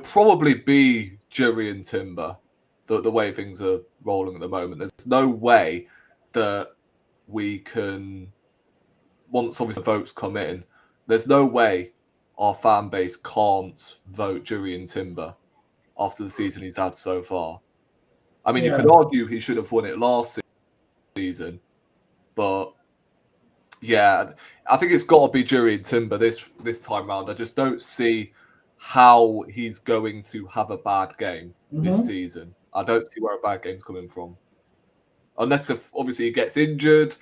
probably be Jurriën Timber, the way things are rolling at the moment. There's no way that we can, once obviously the votes come in, there's no way our fan base can't vote Jurriën Timber after the season he's had so far. I mean, you could argue he should have won it last season, but yeah, I think it's got to be Jurriën Timber this time round. I just don't see how he's going to have a bad game this season. I don't see where a bad game's coming from, unless obviously he gets injured.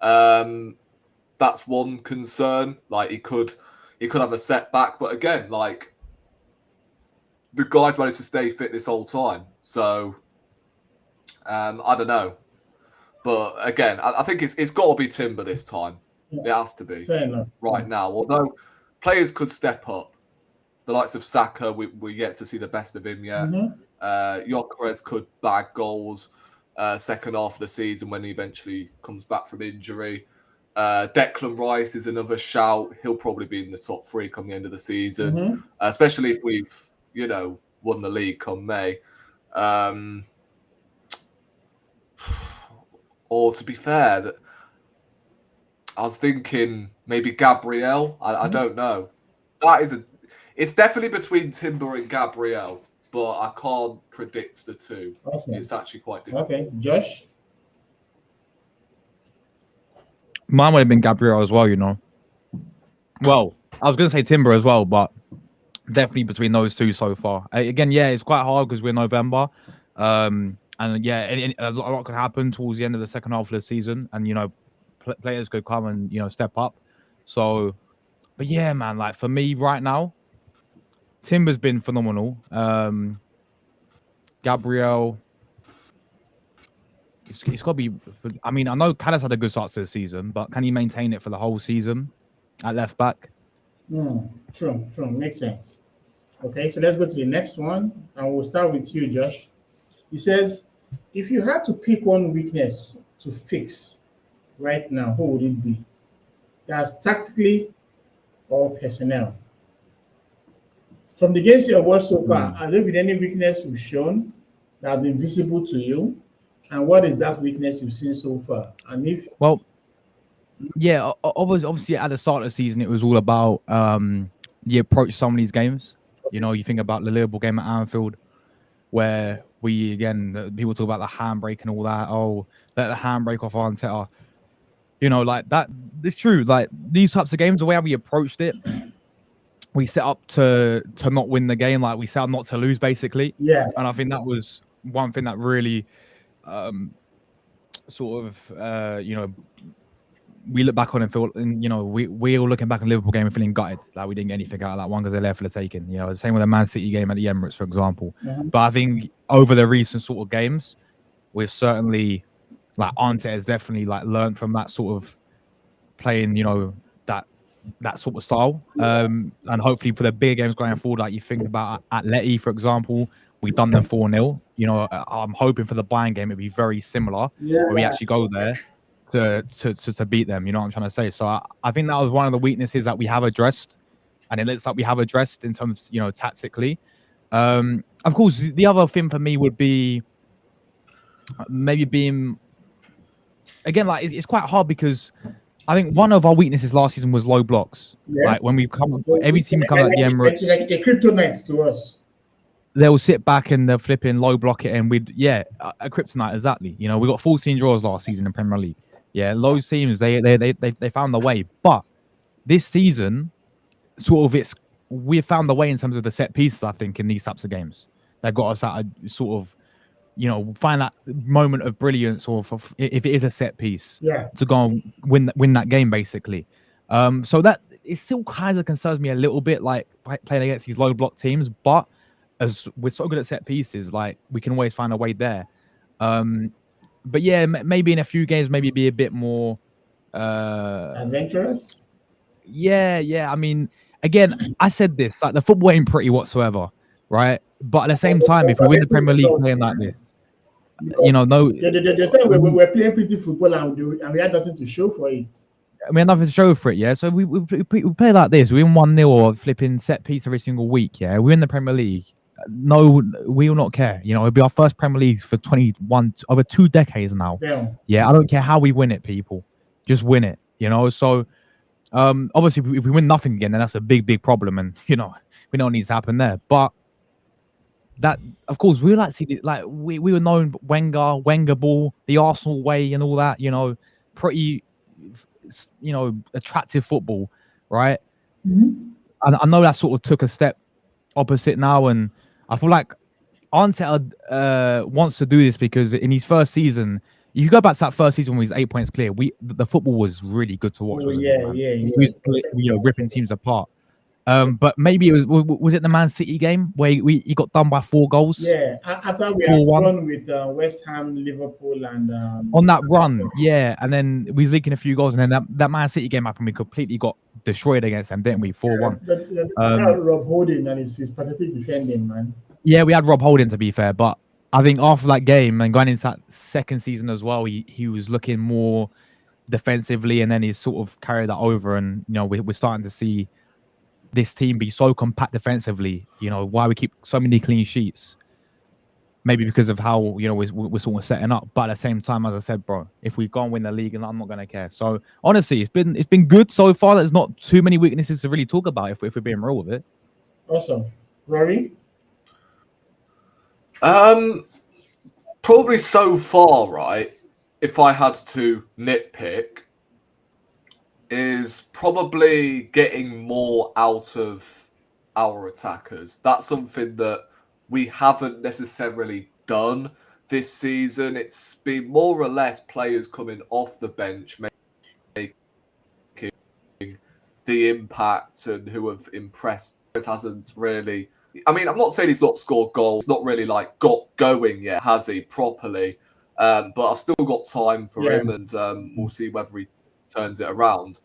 That's one concern. Like he could have a setback, but again, like. The guy's managed to stay fit this whole time. So, I don't know. But again, I think it's got to be Timber this time. Yeah. It has to be. Fair enough. Right now. Although players could step up. The likes of Saka, we yet to see the best of him yet. Gyökeres could bag goals second half of the season when he eventually comes back from injury. Declan Rice is another shout. He'll probably be in the top 3 come the end of the season. Especially if we've won the league come May. Or to be fair, that I was thinking maybe Gabriel. I don't know. It's definitely between Timber and Gabriel, but I can't predict the two. Okay. It's actually quite difficult. Okay, Josh? Mine would have been Gabriel as well, Well, I was going to say Timber as well, but definitely between those two so far. Again, it's quite hard because we're November. And a lot could happen towards the end of the second half of the season. And, players could come and, step up. So, but yeah, man, like for me right now, Timber's been phenomenal. Gabriel, it's got to be, I mean, I know Callas had a good start to the season, but can he maintain it for the whole season at left back? True. Makes sense. Okay, so let's go to the next one, and we'll start with you, Josh. He says, if you had to pick one weakness to fix right now, who would it be? That's tactically or personnel? From the games you have watched so far, has there been any weakness we've shown that have been visible to you? And what is that weakness you've seen so far? And if obviously at the start of the season, it was all about the approach to some of these games. You think about the Liverpool game at Anfield, where people talk about the handbrake and all that. Oh, let the handbrake off Arteta. You know, like that. It's true. Like these types of games, the way we approached it, we set up to not win the game. Like we set up not to lose, basically. Yeah. And I think that was one thing that really, sort of, we look back on and feel, and we all looking back on Liverpool game and feeling gutted like we didn't get anything out of that one because they're there for the taking. You know, the same with the Man City game at the Emirates, for example. But I think over the recent sort of games, we've certainly, like, Arteta has definitely like learned from that sort of playing, that sort of style. And hopefully for the bigger games going forward, like you think about Atleti, for example, we've done them 4-0. You know, I'm hoping for the Bayern game it'd be very similar, where we actually go there to beat them. You know what I'm trying to say? So I think that was one of the weaknesses that we have addressed, and it looks like we have addressed in terms, tactically. Of course, the other thing for me would be maybe being, again, like it's quite hard because I think one of our weaknesses last season was low blocks. Yeah. Like when we come, every team come at the Emirates, like a kryptonite to us. They'll sit back and they'll flipping low block it, and a kryptonite, exactly. You know, we got 14 draws last season in Premier League. Yeah, low teams they found the way, but this season, sort of, we found the way in terms of the set pieces. I think in these types of games, that got us at a sort of, find that moment of brilliance, or if it is a set piece, to go and win that game, basically. So that it still kind of concerns me a little bit, like playing against these low block teams, but as we're so good at set pieces, like we can always find a way there. But yeah, maybe in a few games, maybe be a bit more adventurous. Yeah. I mean, again, I said this, like the football ain't pretty whatsoever, right? But at the same time, if we win the Premier League playing like this, the time we're playing pretty football and we had nothing to show for it. We had nothing to show for it, yeah. So we play like this. We win 1-0 or flipping set piece every single week, yeah. We win the Premier League. No, we will not care. It'll be our first Premier League for 21 over 2 decades now. Yeah, I don't care how we win it, people. Just win it. So obviously, if we win nothing again, then that's a big problem, and we know what needs to happen there. But that, of course, we like to see we were known Wenger ball, the Arsenal way, and all that. Pretty, attractive football, right? And I know that sort of took a step opposite now, and I feel like Arteta wants to do this because in his first season, you go back to that first season when he was 8 points clear, the football was really good to watch. He was, ripping teams apart. But maybe it was it the Man City game where he got done by 4 goals? Yeah, after we had won with West Ham, Liverpool, and on that run, yeah, and then we was leaking a few goals, and then that Man City game happened. We completely got destroyed against them, didn't we? 4-1. Rob Holding and his pathetic defending, man. Yeah, we had Rob Holding, to be fair, but I think after that game and going into that second season as well, he was looking more defensively, and then he sort of carried that over, and we're starting to see this team be so compact defensively. Why we keep so many clean sheets. Maybe because of how we're sort of setting up, but at the same time, as I said, bro, if we go and win the league, and I'm not gonna care. So honestly, it's been good so far. There's not too many weaknesses to really talk about if we're being real with it. Awesome, Rory. Probably so far, right? If I had to nitpick, is probably getting more out of our attackers. That's something that we haven't necessarily done this season. It's been more or less players coming off the bench, making the impact, and who have impressed. This hasn't really... I mean, I'm not saying he's not scored goals, not really got going yet, has he, properly? But I've still got time for him, and we'll see whether he turns it around.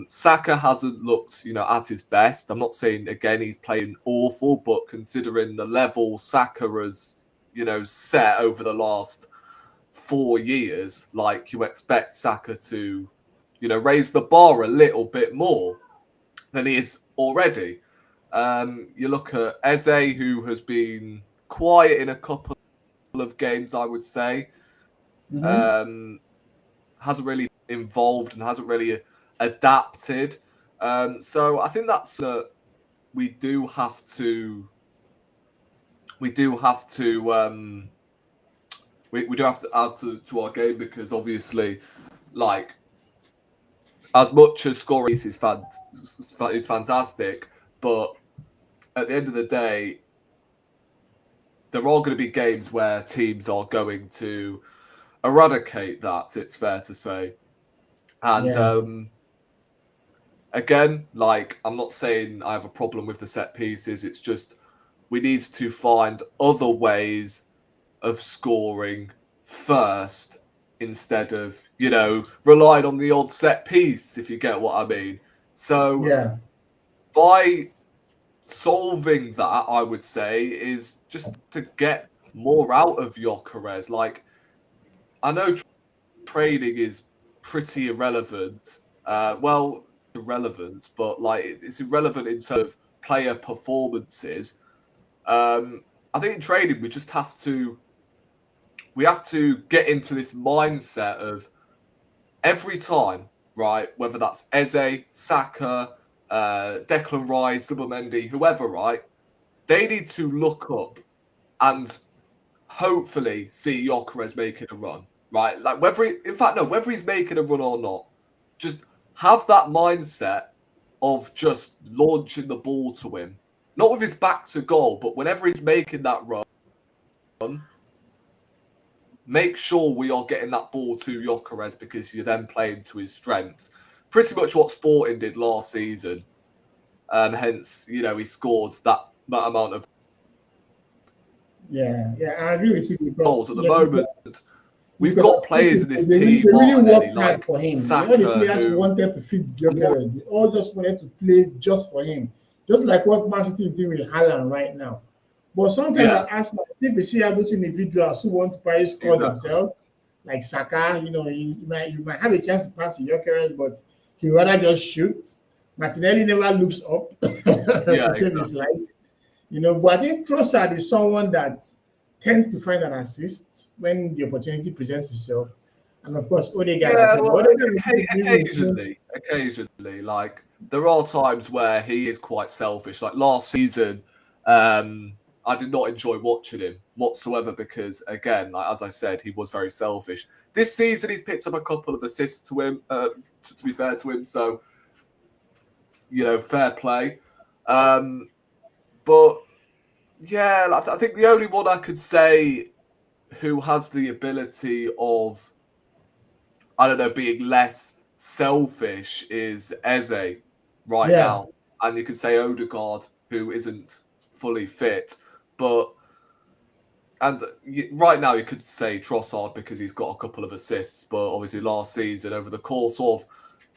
Saka hasn't looked, at his best. I'm not saying, again, he's playing awful, but considering the level Saka has, set over the last 4 years, you expect Saka to, raise the bar a little bit more than he is already. You look at Eze, who has been quiet in a couple of games, I would say. Hasn't really involved and hasn't really adapted. So I think that's we do have to we do have to we do have to add to our game, because obviously, like, as much as scoring is fantastic, but at the end of the day, there are going to be games where teams are going to eradicate that, it's fair to say. And again, like, I'm not saying I have a problem with the set pieces. It's just we need to find other ways of scoring first, instead of, relying on the odd set piece, if you get what I mean. So by solving that, I would say, is just to get more out of Gyökeres. Like, I know training is pretty irrelevant. Irrelevant, but like it's irrelevant in terms of player performances. I think in training we just have to get into this mindset of every time, right? Whether that's Eze, Saka, Declan Rice, Zubimendi, whoever, right? They need to look up and hopefully see Gyökeres making a run, right? Like whether he's making a run or not, just have that mindset of just launching the ball to him, not with his back to goal, but whenever he's making that run, make sure we are getting that ball to Gyökeres, because you're then playing to his strengths. Pretty much what Sporting did last season. Hence, he scored that amount of I agree with you, because goals at the moment. We've got players in this team. They really worked hard like for him. Saka, All the players wanted to fit Gyökeres. They all just wanted to play just for him. Just like what Man City is doing with Haaland right now. But sometimes I ask, I think we see how those individuals who want to probably score themselves, like Saka, you might have a chance to pass to Gyökeres, but he'd rather just shoot. Martinelli never looks up to save his life. But I think Trossard is someone that tends to find an assist when the opportunity presents itself. And of course, Odegaard. Occasionally, like there are times where he is quite selfish. Like last season, I did not enjoy watching him whatsoever, because again, like as I said, he was very selfish. This season, he's picked up a couple of assists to him. To be fair to him, so fair play. But yeah, I think the only one I could say who has the ability of, I don't know, being less selfish is Eze right now. And you could say Odegaard, who isn't fully fit. And right now you could say Trossard, because he's got a couple of assists. But obviously last season, over the course of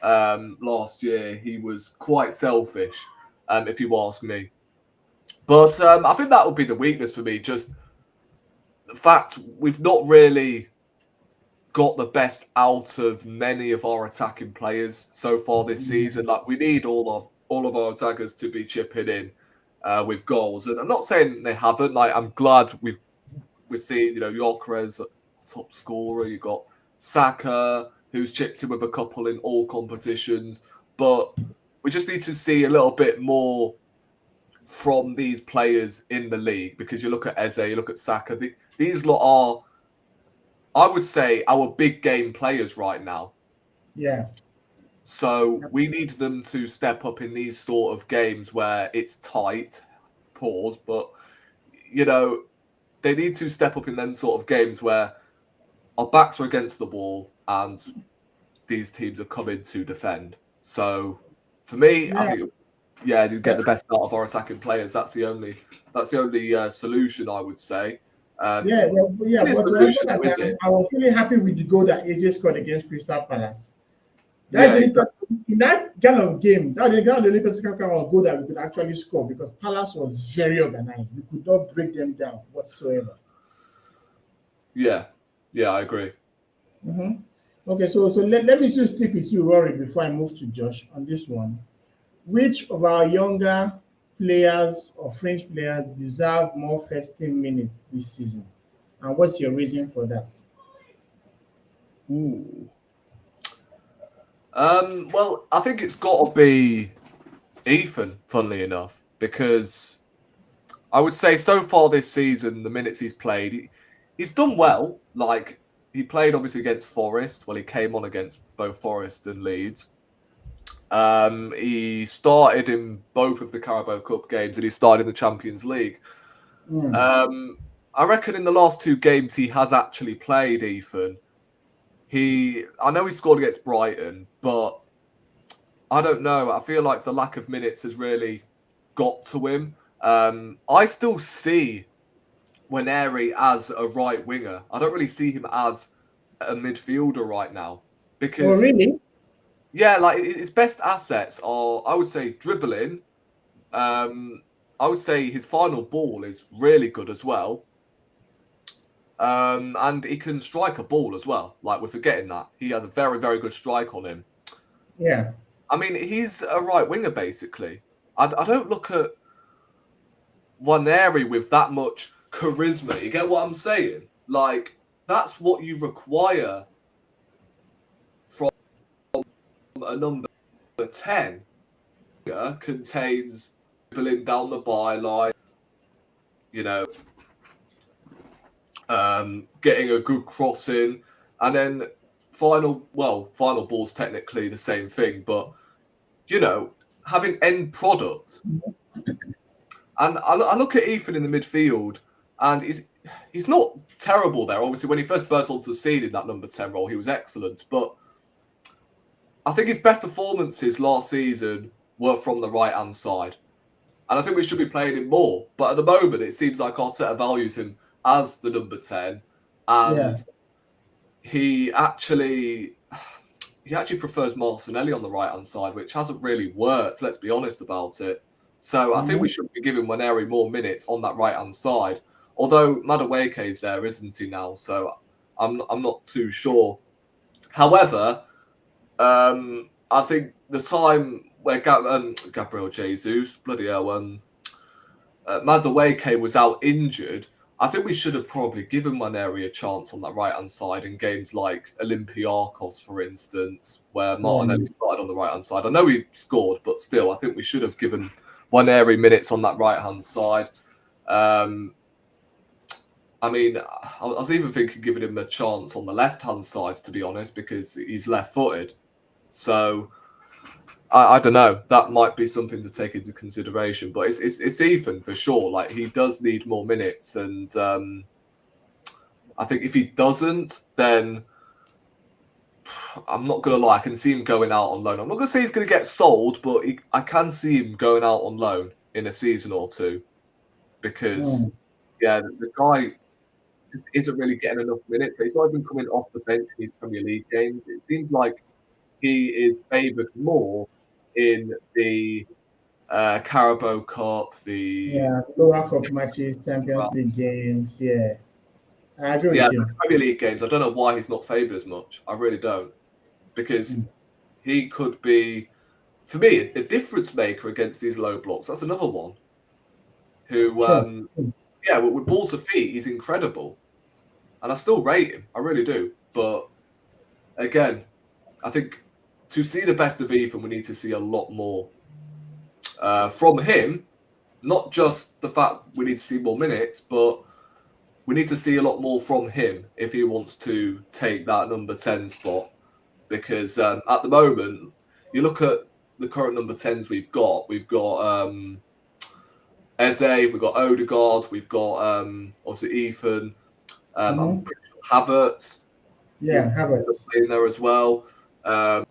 last year, he was quite selfish, if you ask me. But I think that would be the weakness for me. Just the fact we've not really got the best out of many of our attacking players so far this season. Like we need all of our attackers to be chipping in with goals, and I'm not saying they haven't. Like I'm glad we're seeing Gyökeres top scorer. You got Saka, who's chipped in with a couple in all competitions, but we just need to see a little bit more from these players in the league, because you look at Eze, you look at Saka. These lot are, I would say, our big game players right now. Yeah. So we need them to step up in these sort of games where it's tight. Pause, but they need to step up in them sort of games where our backs are against the wall and these teams are coming to defend. So for me, I think you get the best out of our attacking players. That's the only solution, I would say. But I was really happy with the goal that Eze scored against Crystal Palace. In that kind of game, that was the only kind of goal that we could actually score, because Palace was very organized. We could not break them down whatsoever. Yeah, I agree. Mm-hmm. Okay, so let me just stick with you, Rory, before I move to Josh on this one. Which of our younger players or French players deserve more first team minutes this season? And what's your reason for that? Ooh. Well, I think it's got to be Ethan, funnily enough, because I would say so far this season, the minutes he's played, he's done well. Like, he played obviously against Forest. Well, he came on against both Forest and Leeds. He started in both of the Carabao Cup games and he started in the Champions League. I reckon in the last 2 games he has actually played, Ethan. I know he scored against Brighton, but I don't know. I feel like the lack of minutes has really got to him. I still see Waneri as a right winger. I don't really see him as a midfielder right now. Because, oh, really? Yeah, like his best assets are, I would say, dribbling. I would say his final ball is really good as well. And he can strike a ball as well. Like, we're forgetting that. He has a very, very good strike on him. Yeah. I mean, he's a right winger, basically. I don't look at Waneri with that much charisma. You get what I'm saying? Like, that's what you require from a number 10. Contains dribbling down the byline, you know, getting a good crossing, and then final ball's technically the same thing, but, you know, having end product. And I look at Ethan in the midfield, and he's not terrible there. Obviously, when he first burst onto the scene in that number 10 role, he was excellent. But I think his best performances last season were from the right-hand side. And I think we should be playing him more. But at the moment, it seems like Arteta values him as the number 10. And he actually prefers Martinelli on the right-hand side, which hasn't really worked, let's be honest about it. So I think we should be giving Waneri more minutes on that right-hand side. Although Madueke's there, isn't he now? So I'm not too sure. However, I think the time where Gabriel Jesus, bloody hell, Madueke was out injured, I think we should have probably given Waneri a chance on that right-hand side in games like Olympiacos, for instance, where Martinelli started on the right-hand side. I know he scored, but still, I think we should have given Waneri minutes on that right-hand side. I mean, I was even thinking giving him a chance on the left-hand side, to be honest, because he's left-footed. So, I don't know. That might be something to take into consideration. But it's Ethan, for sure. Like, he does need more minutes. And I think if he doesn't, then I'm not going to lie. I can see him going out on loan. I'm not going to say he's going to get sold, but I can see him going out on loan in a season or two. Because, the guy just isn't really getting enough minutes. He's not even coming off the bench in his Premier League games. It seems like he is favoured more in the Carabao Cup, the lower cup matches, Champions League games. Yeah, I agree with you. Premier League games. I don't know why he's not favoured as much. I really don't, because he could be, for me, a difference maker against these low blocks. That's another one. Who, with ball to feet, he's incredible, and I still rate him. I really do. But again, I think to see the best of Ethan, we need to see a lot more from him. Not just the fact we need to see more minutes, but we need to see a lot more from him if he wants to take that number 10 spot. Because at the moment, you look at the current number 10s we've got Eze, we've got Odegaard, we've got obviously Ethan, I'm pretty sure Havertz. Yeah, Havertz in there as well. I'm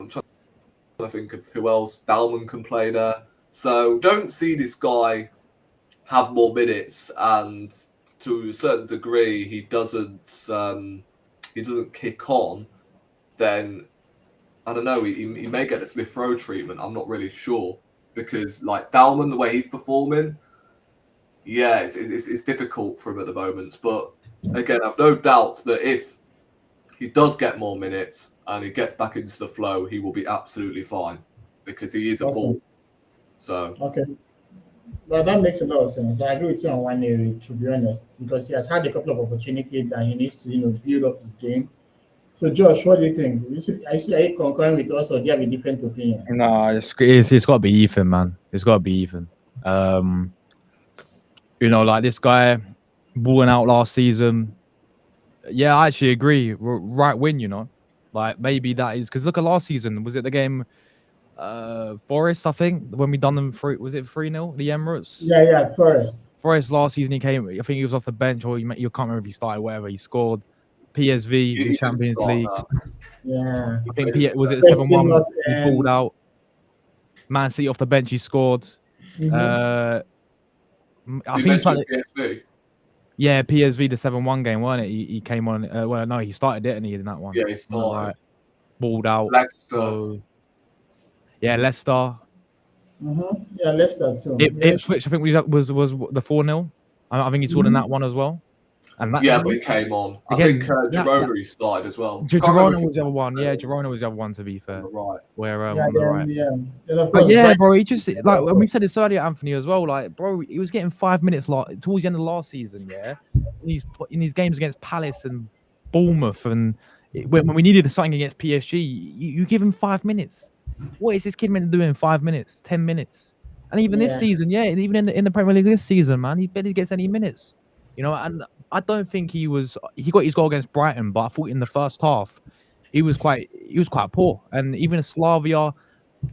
trying to think of who else. Dalman can play there. So don't see this guy have more minutes, and to a certain degree he doesn't kick on. Then I don't know. He may get the Smith Rowe treatment. I'm not really sure, because like Dalman, the way he's performing, it's difficult for him at the moment. But again, I've no doubt that if he does get more minutes and he gets back into the flow, he will be absolutely fine, because he is a ball. So well, that makes a lot of sense. I agree with you on one area, to be honest, because he has had a couple of opportunities that he needs to, build up his game. So, Josh, what do you think? Are you concurring with us, or do you have a different opinion? No, it's got to be Ethan, man. It's got to be Ethan. You know, like this guy balling out last season. Yeah, I actually agree. Right win, you know, like maybe that is because look at last season. Was it the game? Forest, I think, when we done them through, was it 3-0 the Emirates? Yeah, Forest. Forest last season he came. I think he was off the bench or you can't remember if he started. Whatever, he scored. PSV, the Champions League. Yeah, I think was it 7-1? He pulled out. Man City off the bench, he scored. I think he started. PSV. Yeah, PSV, the 7-1 game, wasn't it? He came on. Well, no, he started it, and he in that one. Yeah, he started. Right. Balled out. Leicester. So, yeah, Leicester. Yeah, Leicester too. Ipswich, I think was the 4-0. I think he scored in that one as well. And that, but he came on. I think Girona he started as well. Girona was the other one. Yeah, Girona was the other one, to be fair. Right. Where on the right. But yeah, bro, he just like when we said this earlier, Anthony, as well. Like, bro, he was getting 5 minutes towards the end of last season. Yeah, in these games against Palace and Bournemouth, and when we needed something against PSG, you give him 5 minutes. What is this kid meant to do in 5 minutes, 10 minutes? And even this season, even in the Premier League this season, man, he barely gets any minutes. You know, and I don't think he got his goal against Brighton, but I thought in the first half he was quite poor. And even Slavia,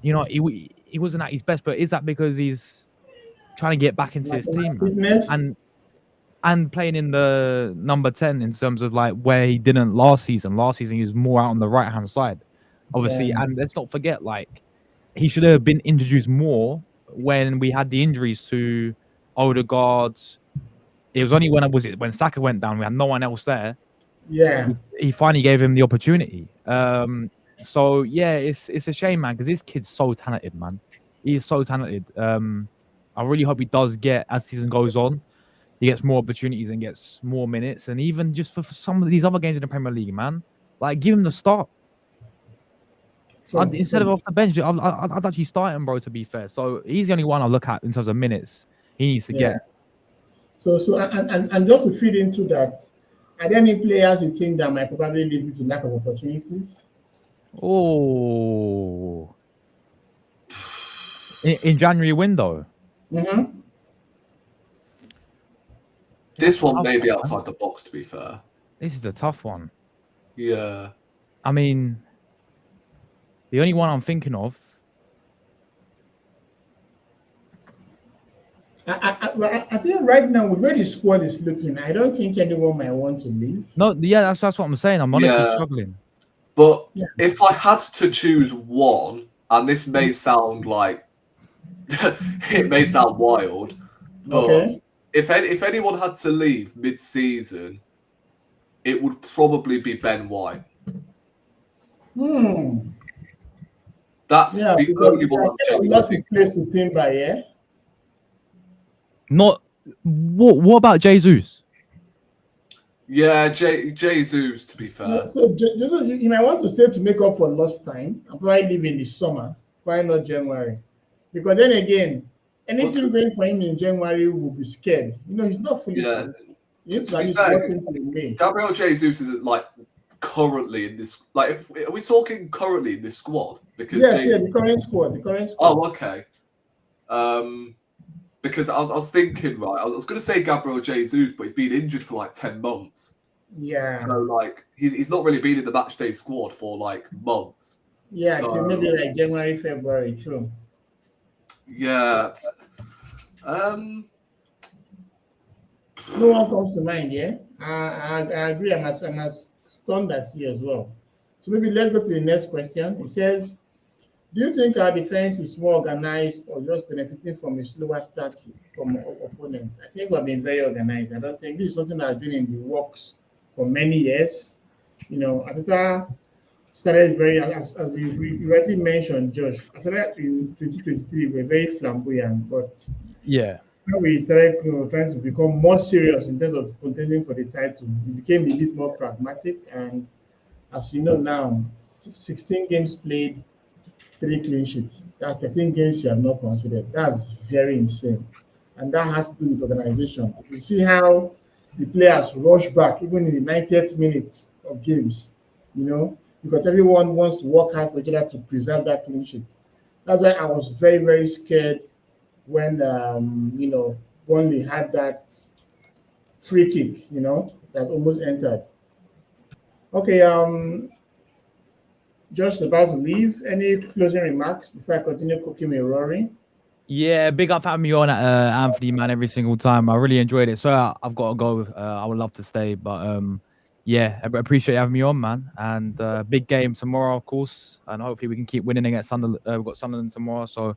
you know, he wasn't at his best. But is that because he's trying to get back into his team, man? And playing in the number 10 in terms of like where he didn't last season? Last season he was more out on the right hand side, obviously. And let's not forget, like, he should have been introduced more when we had the injuries to Odegaard. It was only when Saka went down, we had no one else there. Yeah, he finally gave him the opportunity. So yeah, it's a shame, man, because this kid's so talented, man. He is so talented. I really hope he does get, as season goes on, he gets more opportunities and gets more minutes, and even just for some of these other games in the Premier League, man, like give him the start. Instead of off the bench, I'd actually start him, bro. To be fair, so he's the only one I look at in terms of minutes he needs to get. So and just to feed into that, are there any players you think that might probably lead you to lack of opportunities? Oh, in January window. This one may be outside the box, to be fair. This is a tough one. Yeah. I mean, the only one I'm thinking of. I think right now, with where the squad is looking, I don't think anyone might want to leave. No, yeah, that's what I'm saying. I'm honestly struggling. But if I had to choose one, and this may sound like it may sound wild, but if anyone had to leave mid-season, it would probably be Ben White. That's the only one I'm genuinely place to Timber, yeah. Not what about Jesus? Yeah, Jesus, to be fair. So Jesus, he might want to stay to make up for lost time and probably leave in the summer. Why not January? Because then again, anything going for him in January will be scared. You know, he's not fully fit. Gabriel Jesus isn't like currently in this. Like, are we talking currently in this squad? Because the current squad. Oh, okay. Because I was thinking, right, I was going to say Gabriel Jesus, but he's been injured for like 10 months. Yeah. So like he's not really been in the matchday squad for like months. Yeah, so maybe like January, February, true. Yeah. No one comes to mind, yeah? I agree. I'm as stunned as you as well. So maybe let's go to the next question. It says, do you think our defense is more organized or just benefiting from a slower start from opponents? I think we've been very organized. I don't think this is something that has been in the works for many years. You know, Arteta started very, as you rightly mentioned, Josh, I started in 2023, we're very flamboyant, but now we started trying to become more serious in terms of contending for the title. We became a bit more pragmatic, and as you know now, 16 games played, 3 clean sheets. That 13 games you have not considered. That's very insane. And that has to do with organization. You see how the players rush back even in the 90th minute of games, you know, because everyone wants to work hard for each other to preserve that clean sheet. That's why I was very, very scared when Burnley had that free kick, that almost entered. Okay, just about to leave. Any closing remarks before I continue cooking with Rory? Yeah, big up for having me on at Anthony, man, every single time. I really enjoyed it. So I've got to go. I would love to stay, but yeah, I appreciate you having me on, man. And big game tomorrow, of course, and hopefully we can keep winning against Sunderland. We've got Sunderland tomorrow, so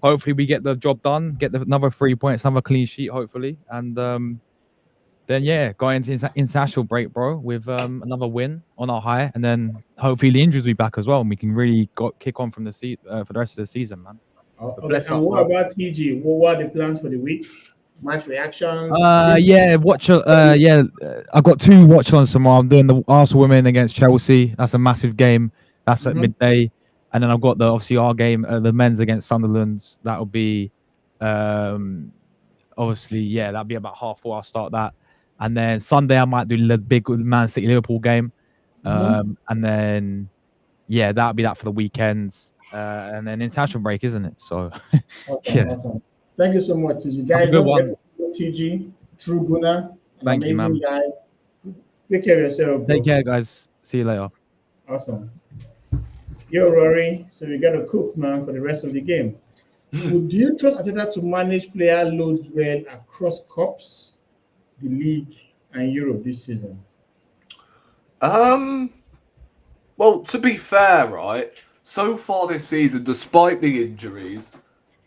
hopefully we get the job done, get another 3 points, another clean sheet, hopefully, and then yeah, go into international break, bro, with another win on our high, and then hopefully the injuries will be back as well, and we can really kick on from the for the rest of the season, man. Okay, and what about TG? What are the plans for the week? Match reactions? Yeah, I've got 2 watch-alongs tomorrow. I'm doing the Arsenal women against Chelsea. That's a massive game. That's at midday, and then I've got obviously our game, the men's against Sunderland. That'll be, obviously, yeah, that'll be about 4:30. I'll start that, and then Sunday I might do the big Man City Liverpool game, and then yeah, that'll be that for the weekends, and then international break, isn't it? So awesome. Thank you so much, TG. Guys, don't forget to follow TG, True Gooner, an amazing guy. Take care of yourself, bro. Take care, guys. See you later. Awesome. Yo, Rory. So we got to cook, man, for the rest of the game. Would you trust Arteta to manage player loads well across cups, the league, and Europe this season? Well, to be fair, right, so far this season, despite the injuries,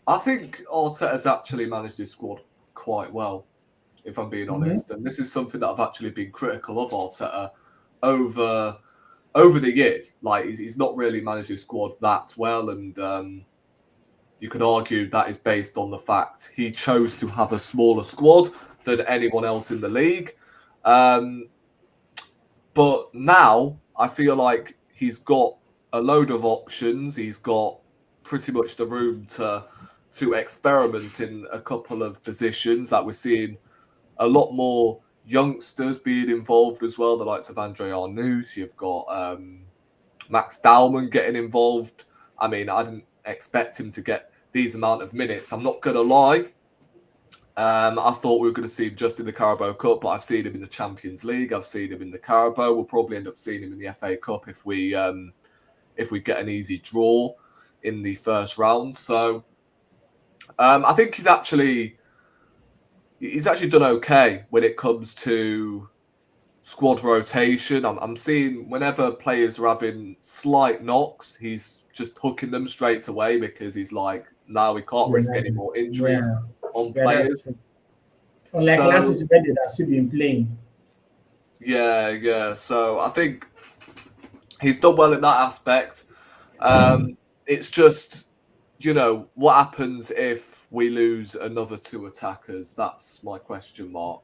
I think Arteta's actually managed his squad quite well, if I'm being honest. And this is something that I've actually been critical of Arteta over the years. Like, he's not really managed his squad that well, and you could argue that is based on the fact he chose to have a smaller squad than anyone else in the league. But now I feel like he's got a load of options. He's got pretty much the room to experiment in a couple of positions that we're seeing a lot more youngsters being involved as well. The likes of Andre Arnaud. You've got Max Dowman getting involved. I mean, I didn't expect him to get these amount of minutes. I'm not going to lie. I thought we were going to see him just in the Carabao Cup, but I've seen him in the Champions League. I've seen him in the Carabao. We'll probably end up seeing him in the FA Cup if we get an easy draw in the first round. So I think he's actually done okay when it comes to squad rotation. I'm seeing whenever players are having slight knocks, he's just hooking them straight away because he's like, no, we can't risk any more injuries on players. Unlike last season, that should be playing. Yeah. So I think he's done well in that aspect. It's just, what happens if we lose another 2 attackers? That's my question mark.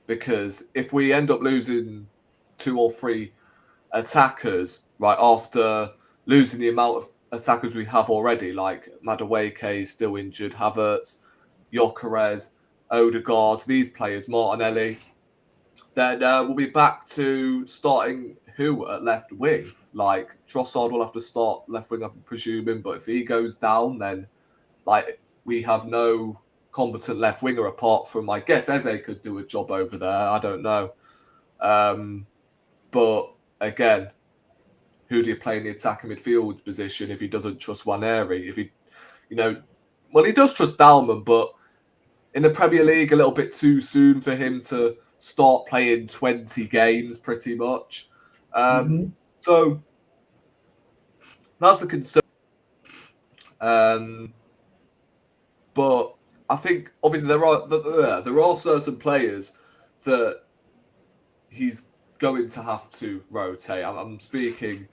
Because if we end up losing 2 or 3 attackers, right, after losing the amount of attackers we have already, like Madueke is still injured, Havertz, Gyökeres, Odegaard, these players, Martinelli, then we'll be back to starting who at left wing? Like, Trossard will have to start left wing, I'm presuming, but if he goes down, then like we have no competent left winger apart from, I guess, Eze could do a job over there. I don't know. But again, who do you play in the attacking midfield position if he doesn't trust Waneri? If he, he does trust Dalman, but in the Premier League, a little bit too soon for him to start playing 20 games, pretty much. So that's the concern. But I think obviously there are certain players that he's going to have to rotate. I'm speaking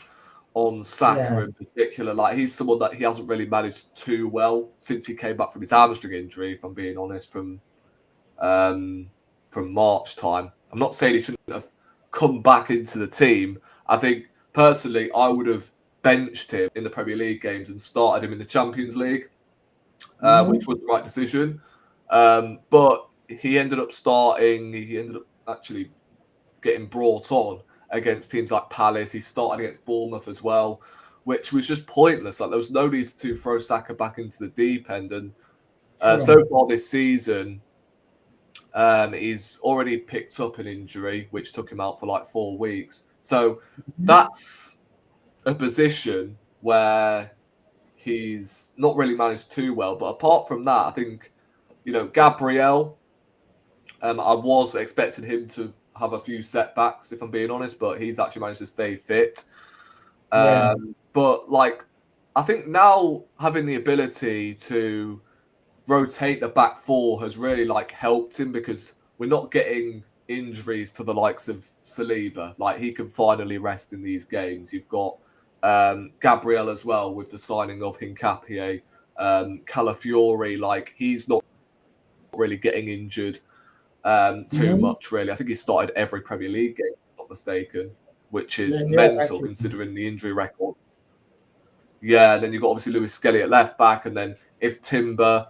on Saka in particular. Like, he's someone that he hasn't really managed too well since he came back from his hamstring injury, if I'm being honest, from March time. I'm not saying he shouldn't have come back into the team. I think personally I would have benched him in the Premier League games and started him in the Champions League, which was the right decision. But he ended up starting. He ended up actually getting brought on against teams like Palace. He started against Bournemouth as well, which was just pointless. Like, there was no need to throw Saka back into the deep end. And So far this season, he's already picked up an injury, which took him out for like 4 weeks. So that's a position where he's not really managed too well. But apart from that, I think, Gabriel, I was expecting him to have a few setbacks, if I'm being honest, but he's actually managed to stay fit. But I think now having the ability to rotate the back four has really helped him, because we're not getting injuries to the likes of Saliba. He can finally rest in these games. You've got Gabriel as well with the signing of Hincapié, Calafiori. He's not really getting injured too much, really. I think he started every Premier League game, if I'm not mistaken, which is mental considering the injury record. Yeah, and then you've got obviously Lewis Skelly at left back, and then if Timber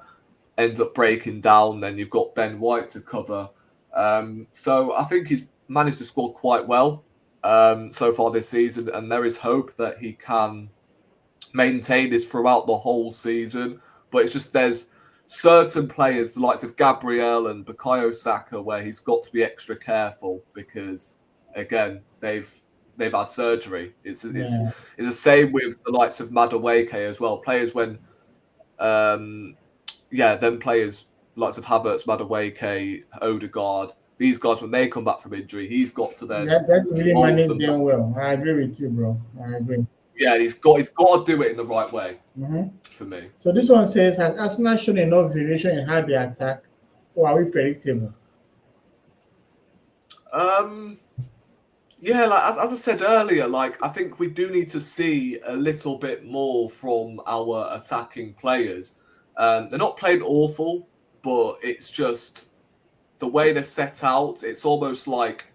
ends up breaking down, then you've got Ben White to cover. So I think he's managed to score quite well so far this season, and there is hope that he can maintain this throughout the whole season. But it's just there's certain players, the likes of Gabriel and Bukayo Saka, where he's got to be extra careful because, again, they've had surgery. It's the same with the likes of Madueke as well. Players when, then players likes of Havertz, Madueke, Odegaard, these guys, when they come back from injury, he's got to then that's really manage them well. I agree with you, bro. I agree. Yeah, he's got to do it in the right way for me. So this one says, has Arsenal shown enough variation in how they attack, or are we predictable? As I said earlier, I think we do need to see a little bit more from our attacking players. They're not playing awful, but it's just the way they're set out. It's almost like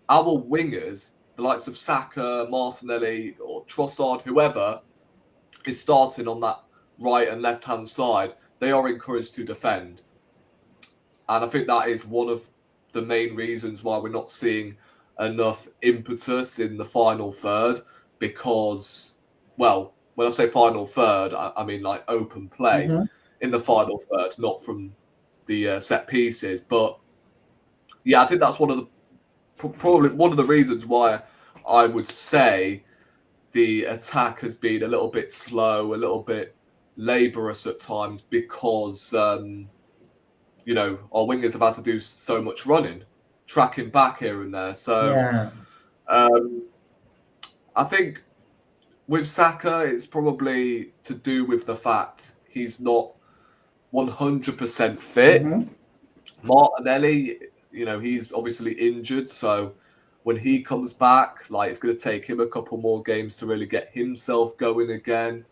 our wingers, the likes of Saka, Martinelli, or Trossard, whoever is starting on that right and left-hand side, they are encouraged to defend. And I think that is one of the main reasons why we're not seeing enough impetus in the final third, because, well, when I say final third, I mean open play in the final third, not from the set pieces. But yeah, I think that's probably one of the reasons why I would say the attack has been a little bit slow, a little bit laborious at times, because our wingers have had to do so much running, tracking back here and there. So I think with Saka, it's probably to do with the fact he's not 100% fit. Martinelli, he's obviously injured, so when he comes back, it's going to take him a couple more games to really get himself going again.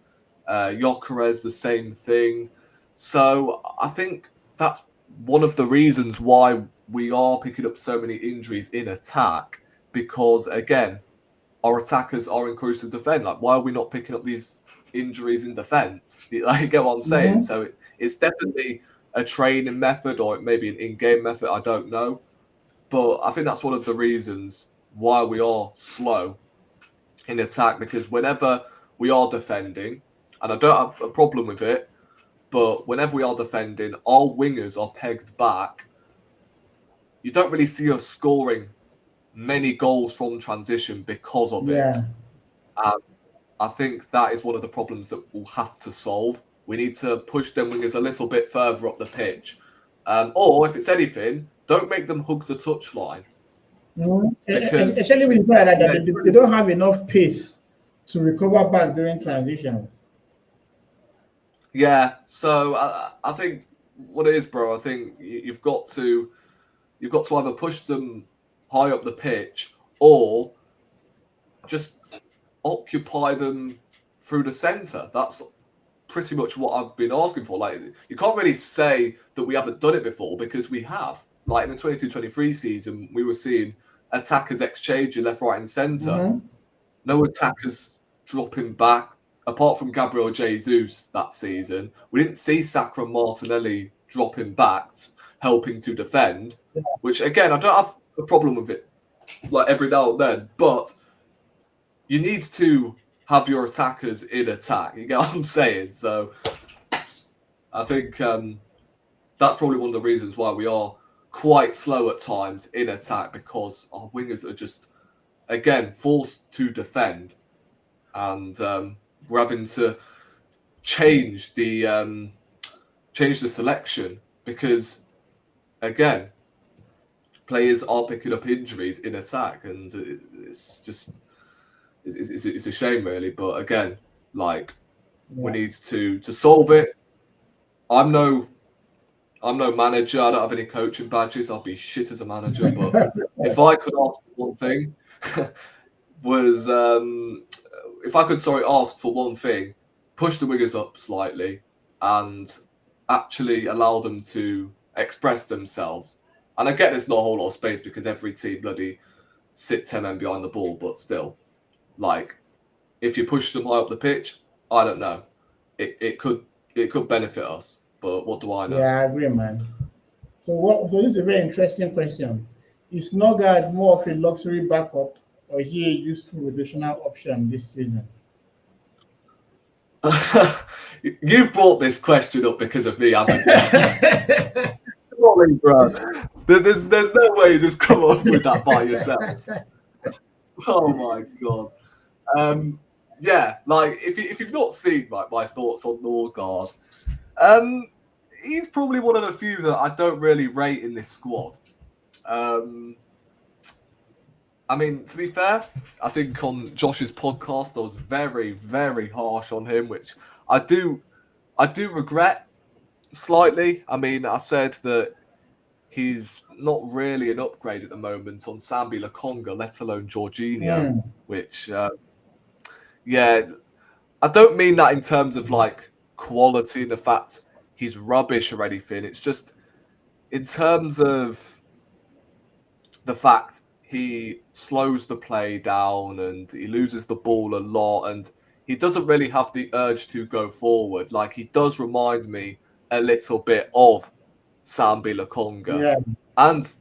Gyökeres, the same thing. So I think that's one of the reasons why we are picking up so many injuries in attack, because, again, our attackers are encouraged to defend. Why are we not picking up these injuries in defence? You get what I'm saying? So it's definitely a training method, or maybe an in-game method, I don't know. But I think that's one of the reasons why we are slow in attack, because whenever we are defending, and I don't have a problem with it, but whenever we are defending, our wingers are pegged back. You don't really see us scoring many goals from transition because of it. And I think that is one of the problems that we'll have to solve. We need to push them wingers a little bit further up the pitch. Or if it's anything, don't make them hug the touchline. Because especially with that, they don't have enough pace to recover back during transitions. Yeah, so I think what it is, bro, I think you've got to either push them high up the pitch or just occupy them through the centre. That's pretty much what I've been asking for. You can't really say that we haven't done it before, because we have. In the 22-23 season, we were seeing attackers exchanging left, right, and centre. No attackers dropping back, apart from Gabriel Jesus that season. We didn't see Saka and Martinelli dropping back, helping to defend, which, again, I don't have a problem with it, every now and then, but you need to have your attackers in attack. You get what I'm saying? So I think that's probably one of the reasons why we are quite slow at times in attack, because our wingers are just, again, forced to defend, and we're having to change the selection because, again, players are picking up injuries in attack, and it's just it's a shame, really. But again, like, we need to solve it. I'm no manager. I don't have any coaching badges. I'll be shit as a manager. But if I could ask for one thing, was if I could ask for one thing, push the wingers up slightly and actually allow them to express themselves. And I get there's not a whole lot of space because every team bloody sits 10 men behind the ball, but still, like, if you push them high up the pitch, I don't know, it could benefit us. But what do I know? Yeah, I agree, man. So this is a very interesting question. Is Norgard more of a luxury backup, or is he a useful rotational option this season? You brought this question up because of me, haven't you? Sorry, bro. There's no way you just come up with that by yourself. Oh my god. Yeah, like if you've not seen my thoughts on Norgard, he's probably one of the few that I don't really rate in this squad. I mean, to be fair, I think on Josh's podcast I was very, very harsh on him, which I do regret slightly. I mean, I said that he's not really an upgrade at the moment on Sambi Lokonga, let alone Jorginho, which, yeah, I don't mean that in terms of like quality and the fact he's rubbish or anything. It's just in terms of the fact he slows the play down and he loses the ball a lot and he doesn't really have the urge to go forward. Like, he does remind me a little bit of Sambi Lokonga and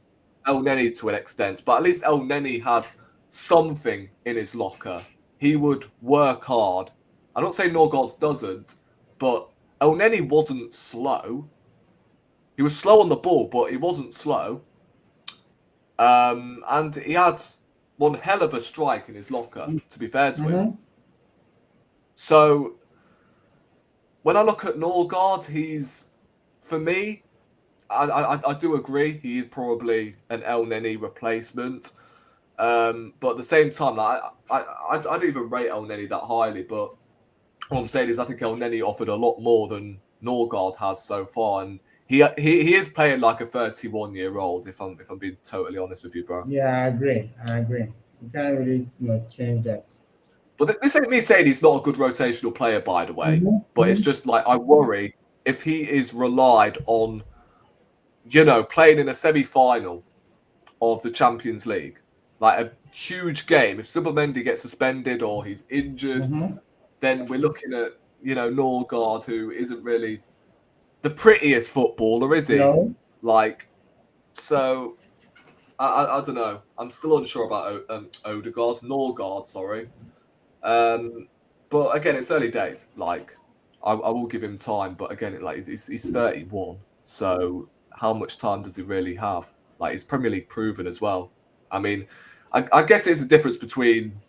El Neni to an extent, but at least El Neni had something in his locker. He would work hard. I'm not saying Norgard doesn't, but El Neni wasn't slow. He was slow on the ball, but he wasn't slow. And he had one hell of a strike in his locker, to be fair to him. So when I look at Norgard, he's, for me, I do agree, he is probably an El Neni replacement. But at the same time, like, I don't even rate El Neni that highly. But what I'm saying is, I think El Neni offered a lot more than Norgard has so far, and he is playing like a 31-year-old. If I'm being totally honest with you, bro. Yeah, I agree. You can't really change that. But this ain't me saying he's not a good rotational player, by the way. But it's just like, I worry if he is relied on, playing in a semi-final of the Champions League, like a huge game. If Subomendi gets suspended or he's injured, then we're looking at, Norgard, who isn't really the prettiest footballer, is he? No. Like, so I don't know. I'm still unsure about Norgard, sorry. But again, it's early days. Like, I will give him time, but again, he's 31. So how much time does he really have? Like, he's Premier League proven as well. I mean, I guess it's a difference between,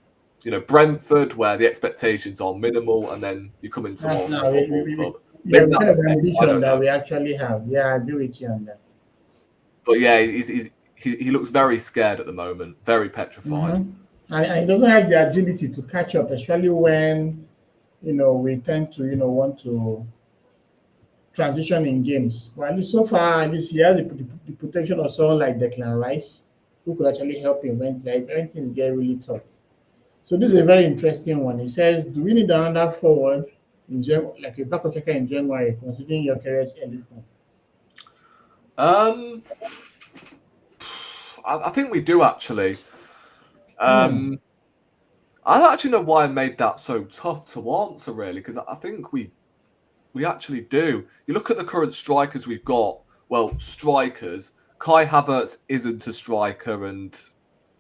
Brentford, where the expectations are minimal, and then you come into Arsenal Football Club. Yeah, the kind of ambition that we actually have. Yeah, I agree with you on that. But yeah, he looks very scared at the moment, very petrified. And he doesn't have the agility to catch up, especially when, we tend to, want to transition in games. Well, at least so far, at least he has the protection of someone like Declan Rice, who could actually help him when things get really tough. So this is a very interesting one. He says, do we need another forward like a backup striker in January, considering your career's early form? I think we do, actually. I don't actually know why I made that so tough to answer, really, because I think we actually do. You look at the current strikers we've got. Well, strikers. Kai Havertz isn't a striker, and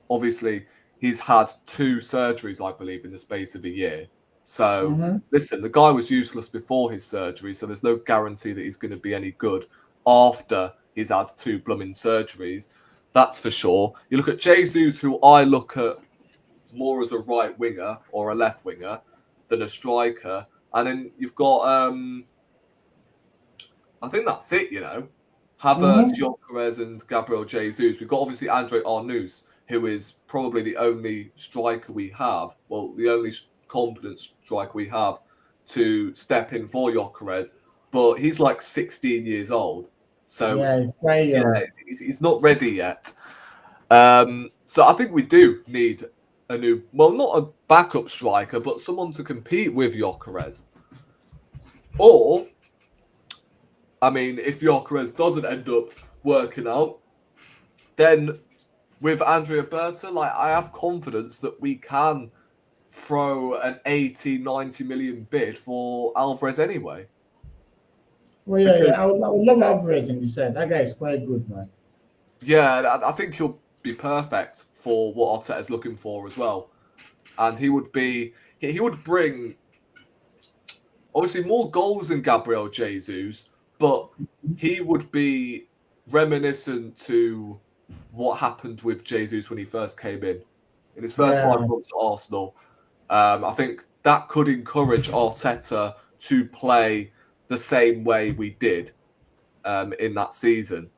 obviously he's had 2 surgeries, I believe, in the space of a year. So, listen, the guy was useless before his surgery, so there's no guarantee that he's going to be any good after he's had 2 blooming surgeries. That's for sure. You look at Jesus, who I look at more as a right winger or a left winger than a striker. And then you've got, I think that's it, Havertz, Gyökeres and Gabriel Jesus. We've got obviously Andre Arnaus, who is probably the only striker we have, the only competent striker we have to step in for Gyökeres, but he's like 16 years old. So he's not ready yet. So I think we do need a new, not a backup striker, but someone to compete with Gyökeres. Or, I mean, if Gyökeres doesn't end up working out, then with Andrea Berta, I have confidence that we can throw an 80, 90 million bid for Alvarez anyway. Well, I would love Alvarez in the side. That guy is quite good, man. Yeah, I think he'll be perfect for what Arteta is looking for as well. And he would bring obviously more goals than Gabriel Jesus, but he would be reminiscent to what happened with Jesus when he first came in his first 5 months at Arsenal. I think that could encourage Arteta to play the same way we did in that season.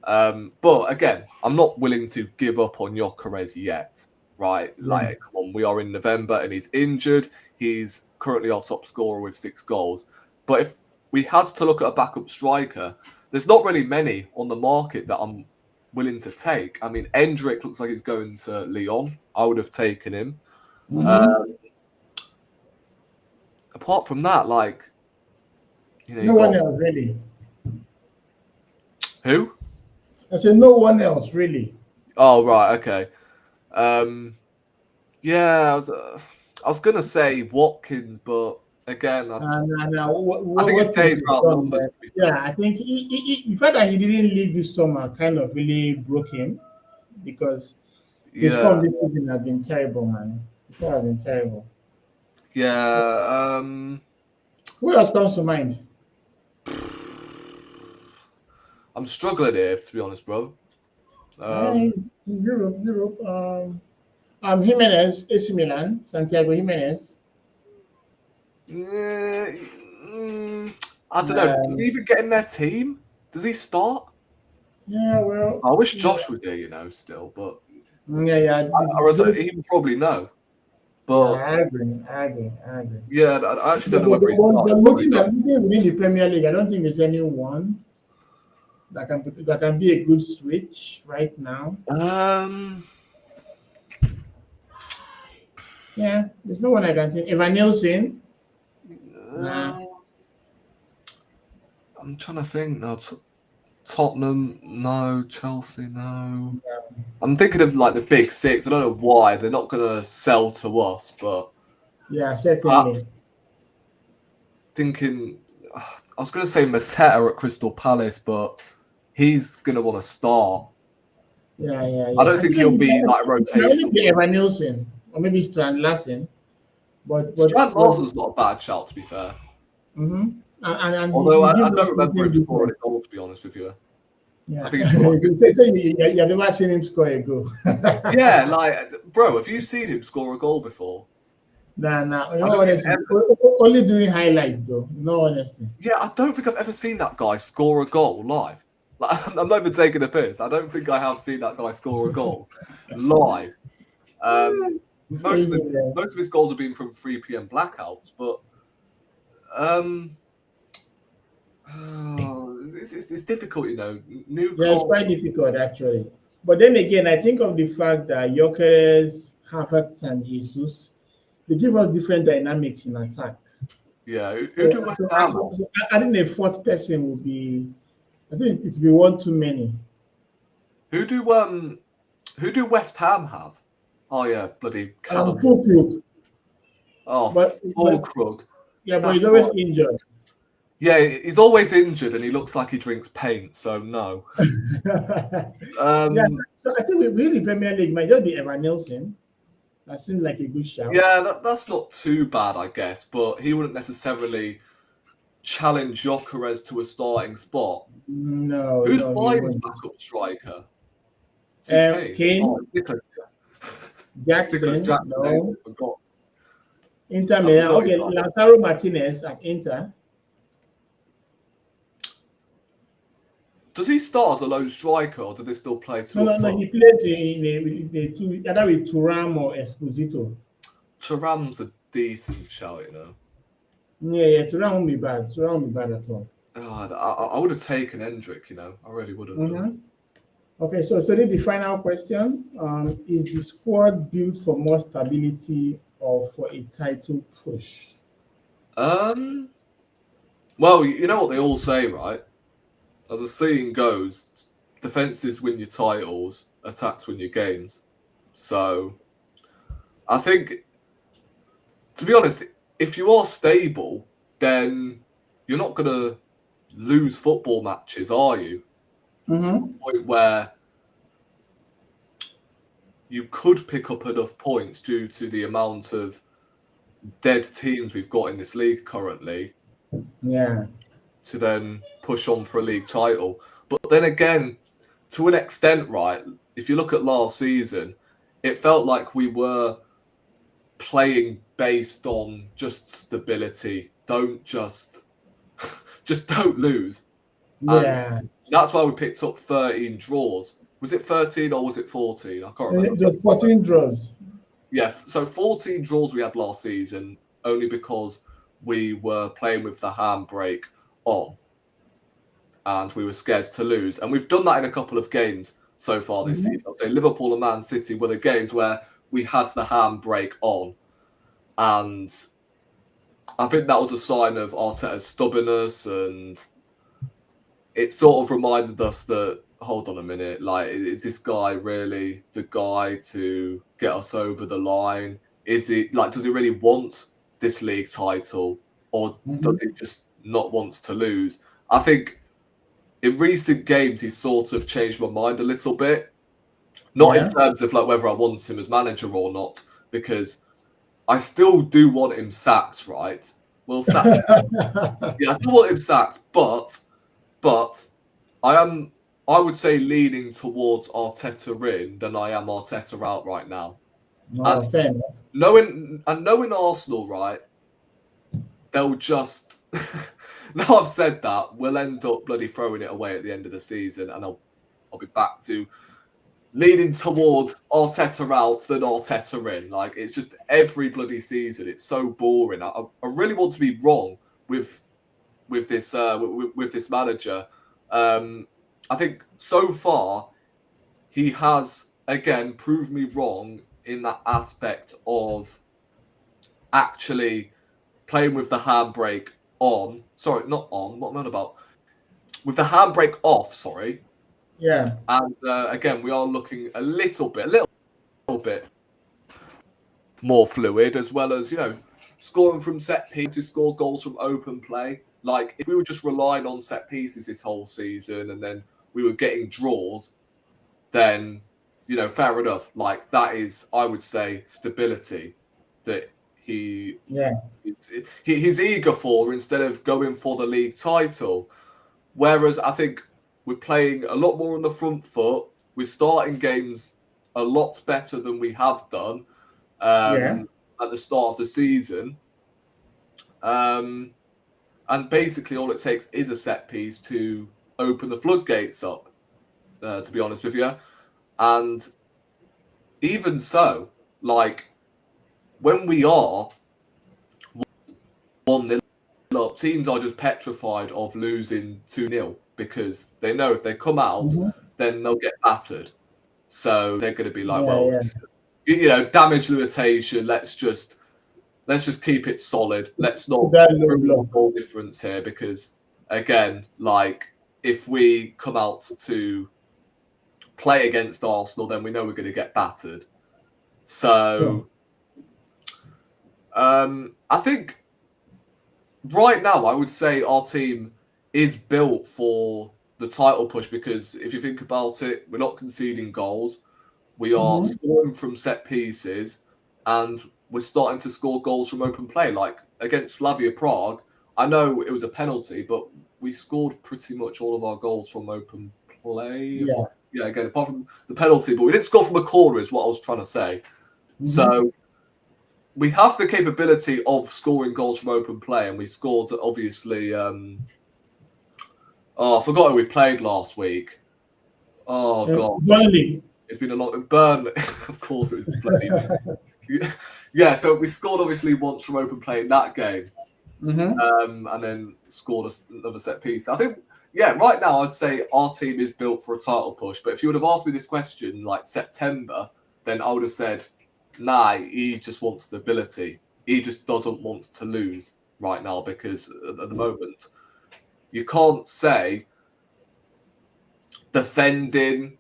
But again, I'm not willing to give up on Gyökeres yet, right? Come on, we are in November and he's injured. He's currently our top scorer with 6 goals. But if we had to look at a backup striker, there's not really many on the market that I'm willing to take. I mean, Endrick looks like he's going to Lyon. I would have taken him. Apart from that, no one else really. Who? I said no one else really. Oh right, okay. Yeah, I was gonna say Watkins, but again, I think his days are numbers. Yeah, I think the fact that he didn't leave this summer kind of really broke him, because his form this season has been terrible, man. His form has been terrible. Yeah. Who else comes to mind? I'm struggling here, to be honest, bro. Europe. Jimenez, AC Milan, Santiago Jimenez. I don't know. Does he even get in their team? Does he start? Yeah, well. I wish Josh was there, still, but. Yeah. He would probably know. But I agree. Yeah, I actually don't know whether he's looking within the Premier League, I don't think there's anyone that can be a good switch right now. Yeah, there's no one I can think. Evan Nielsen. Nah. I'm trying to think now. Tottenham, no. Chelsea, no. Yeah. I'm thinking of the big 6. I don't know why they're not going to sell to us, but yeah, certainly. Thinking, I was going to say Mateta at Crystal Palace, but he's going to want to start. Yeah. I don't think he'll be rotation. Evan Nielsen or maybe Strand Larsen, but Strand Larsen's not a bad shout, to be fair. And although I don't remember him scoring a goal, to be honest with you. Yeah. I think it's you've never seen him score a goal. Yeah, bro, have you seen him score a goal before? Nah. Only doing highlights, though. No honesty. Yeah, I don't think I've ever seen that guy score a goal live. I'm not even taking a piss. I don't think I have seen that guy score a goal live. Most of his goals have been from 3 p.m. blackouts, but it's difficult, It's quite difficult, actually. But then again, I think of the fact that Gyökeres, Havertz, and Jesus, they give us different dynamics in attack. Yeah, who do West Ham? I think a 4th person would be. I think it would be one too many. Who do West Ham have? Oh yeah, bloody Fulkrug. Fulkrug. Yeah, but he's always injured. Yeah, he's always injured, and he looks like he drinks paint. So no. So I think we in the Premier League might just be Evan Nielsen. That seems like a good shout. Yeah, that's not too bad, I guess. But he wouldn't necessarily challenge Gyökeres to a starting spot. No. Who's no, Bayern's backup striker? Kane. Oh, Nicholas Jackson. Jackson. No. I forgot. Inter Milan. Okay, Lautaro Martinez at Inter. Does he start as a lone striker, or do they still play two up No. front? He played in a two, either with Thuram or Esposito. Thuram's a decent shout, you know. Yeah. Thuram won't be bad. Thuram won't be bad at all. I would have taken Hendrick, you know. I really would have. Okay, so the final question: is the squad built for more stability or for a title push? Well, you know what they all say, right? As the saying goes, defenses win your titles, attacks win your games. So, I think, to be honest, if you are stable, then you're not going to lose football matches, are you? To the point where you could pick up enough points due to the amount of dead teams we've got in this league currently. Yeah. To then push on for a league title. But then again, to an extent, right, if you look at last season, it felt like we were playing based on just stability. Don't just don't lose. Yeah. And that's why we picked up 13 draws. Was it 13 or was it 14? I can't remember. Just 14 draws. Yeah, so 14 draws we had last season, only because we were playing with the handbrake on and we were scared to lose. And we've done that in a couple of games so far this season. I'll say Liverpool and Man City were the games where we had the handbrake on. And I think that was a sign of Arteta's stubbornness, and it sort of reminded us that, hold on a minute, like, is this guy really the guy to get us over the line? Is it like, does he really want this league title, or does he just not want to lose? I think in recent games he's sort of changed my mind a little bit. Not in terms of like whether I want him as manager or not, because I still do want him sacked, right? Well, sacked. Yeah, I still want him sacked, but I would say leaning towards Arteta in than I am Arteta out right now. And knowing Arsenal, right, they'll just now I've said that, we'll end up bloody throwing it away at the end of the season, and I'll be back to leaning towards Arteta out than Arteta in. Like, it's just every bloody season. It's so boring. I really want to be wrong with this manager. I think so far he has again proved me wrong in that aspect of actually playing with the handbrake on. Sorry, not on. What am I on about? With the handbrake off. Sorry. Yeah. And again, we are looking a little bit more fluid, as well as, you know, scoring from set pieces, to score goals from open play. Like, if we were just relying on set pieces this whole season and then we were getting draws, then, you know, fair enough. Like, that is, I would say, stability that he's eager for, instead of going for the league title. Whereas I think we're playing a lot more on the front foot. We're starting games a lot better than we have done at the start of the season. And basically all it takes is a set piece to open the floodgates up, to be honest with you. And even so, like, when we are 1-0 up, teams are just petrified of losing 2-0 because they know if they come out, then they'll get battered. So they're going to be like, you know, damage limitation. Let's just keep it solid. Let's not bring a goal difference here, because again, like, if we come out to play against Arsenal, then we know we're going to get battered. So I think right now, I would say our team is built for the title push, because if you think about it, we're not conceding goals. We are scoring from set pieces, and we're starting to score goals from open play. Like against Slavia Prague, I know it was a penalty, but we scored pretty much all of our goals from open play. Yeah, again, apart from the penalty, but we didn't score from a corner, is what I was trying to say. So we have the capability of scoring goals from open play, and we scored, obviously. I forgot who we played last week. Oh, God. Burnley. It's been a long... Burnley. Of course it was bloody... Yeah, so we scored, obviously, once from open play in that game. And then scored another set piece. I think, yeah, right now I'd say our team is built for a title push. But if you would have asked me this question like September, then I would have said, nah, he just wants stability. He just doesn't want to lose right now, because at the moment, you can't say defending,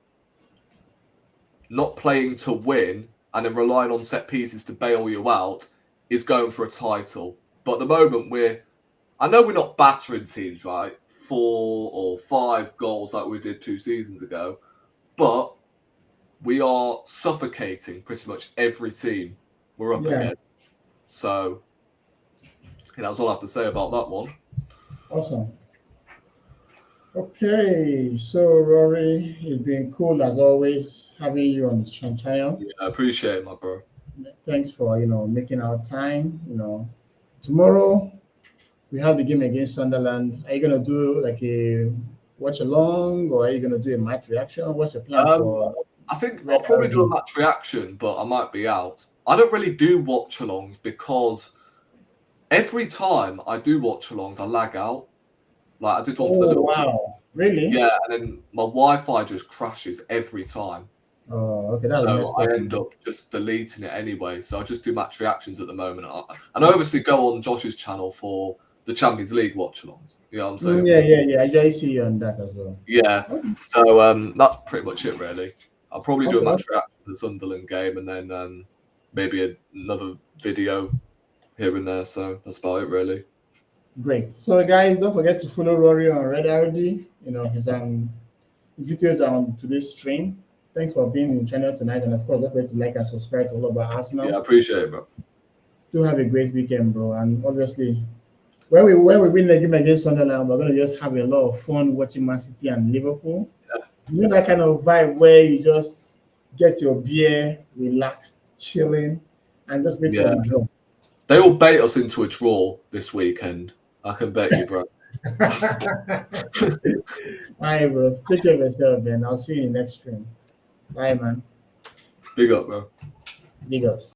not playing to win, and then relying on set pieces to bail you out is going for a title. But at the moment, I know we're not battering teams, right? 4 or 5 goals like we did 2 seasons ago, but we are suffocating pretty much every team we're up against. So, that's all I have to say about that one. Awesome. Okay, so Rory, it's been cool as always having you on the channel. Yeah, I appreciate it, my bro. Thanks for making our time. Tomorrow we have the game against Sunderland. Are you gonna do like a watch along, or are you gonna do a match reaction? What's your plan for? I think I'll probably do a match reaction, but I might be out. I don't really do watch alongs because every time I do watch alongs, I lag out. Like I did one for the little. Wow, really? Yeah, and then my Wi-Fi just crashes every time. Oh, okay. So I end up just deleting it anyway. So I just do match reactions at the moment. And I obviously go on Josh's channel for the Champions League watch-alongs. You know what I'm saying? Yeah. I see you on that as well. Yeah. So that's pretty much it, really. I'll probably do a match reaction to the Sunderland game, and then maybe another video here and there. So that's about it, really. Great. So guys, don't forget to follow Rory on Red RD. His details are on today's stream. Thanks for being in the channel tonight, and of course, don't forget to like and subscribe to all about Arsenal. Yeah, I appreciate it, bro. Do have a great weekend, bro. And obviously, when we win the game against Sunderland, we're gonna just have a lot of fun watching Man City and Liverpool. Yeah. That kind of vibe where you just get your beer, relaxed, chilling, and just wait for the draw. They will bait us into a draw this weekend. I can bet you, bro. All right, bro. Take care of yourself, man. I'll see you in the next stream. Bye, man. Big up, bro. Big ups.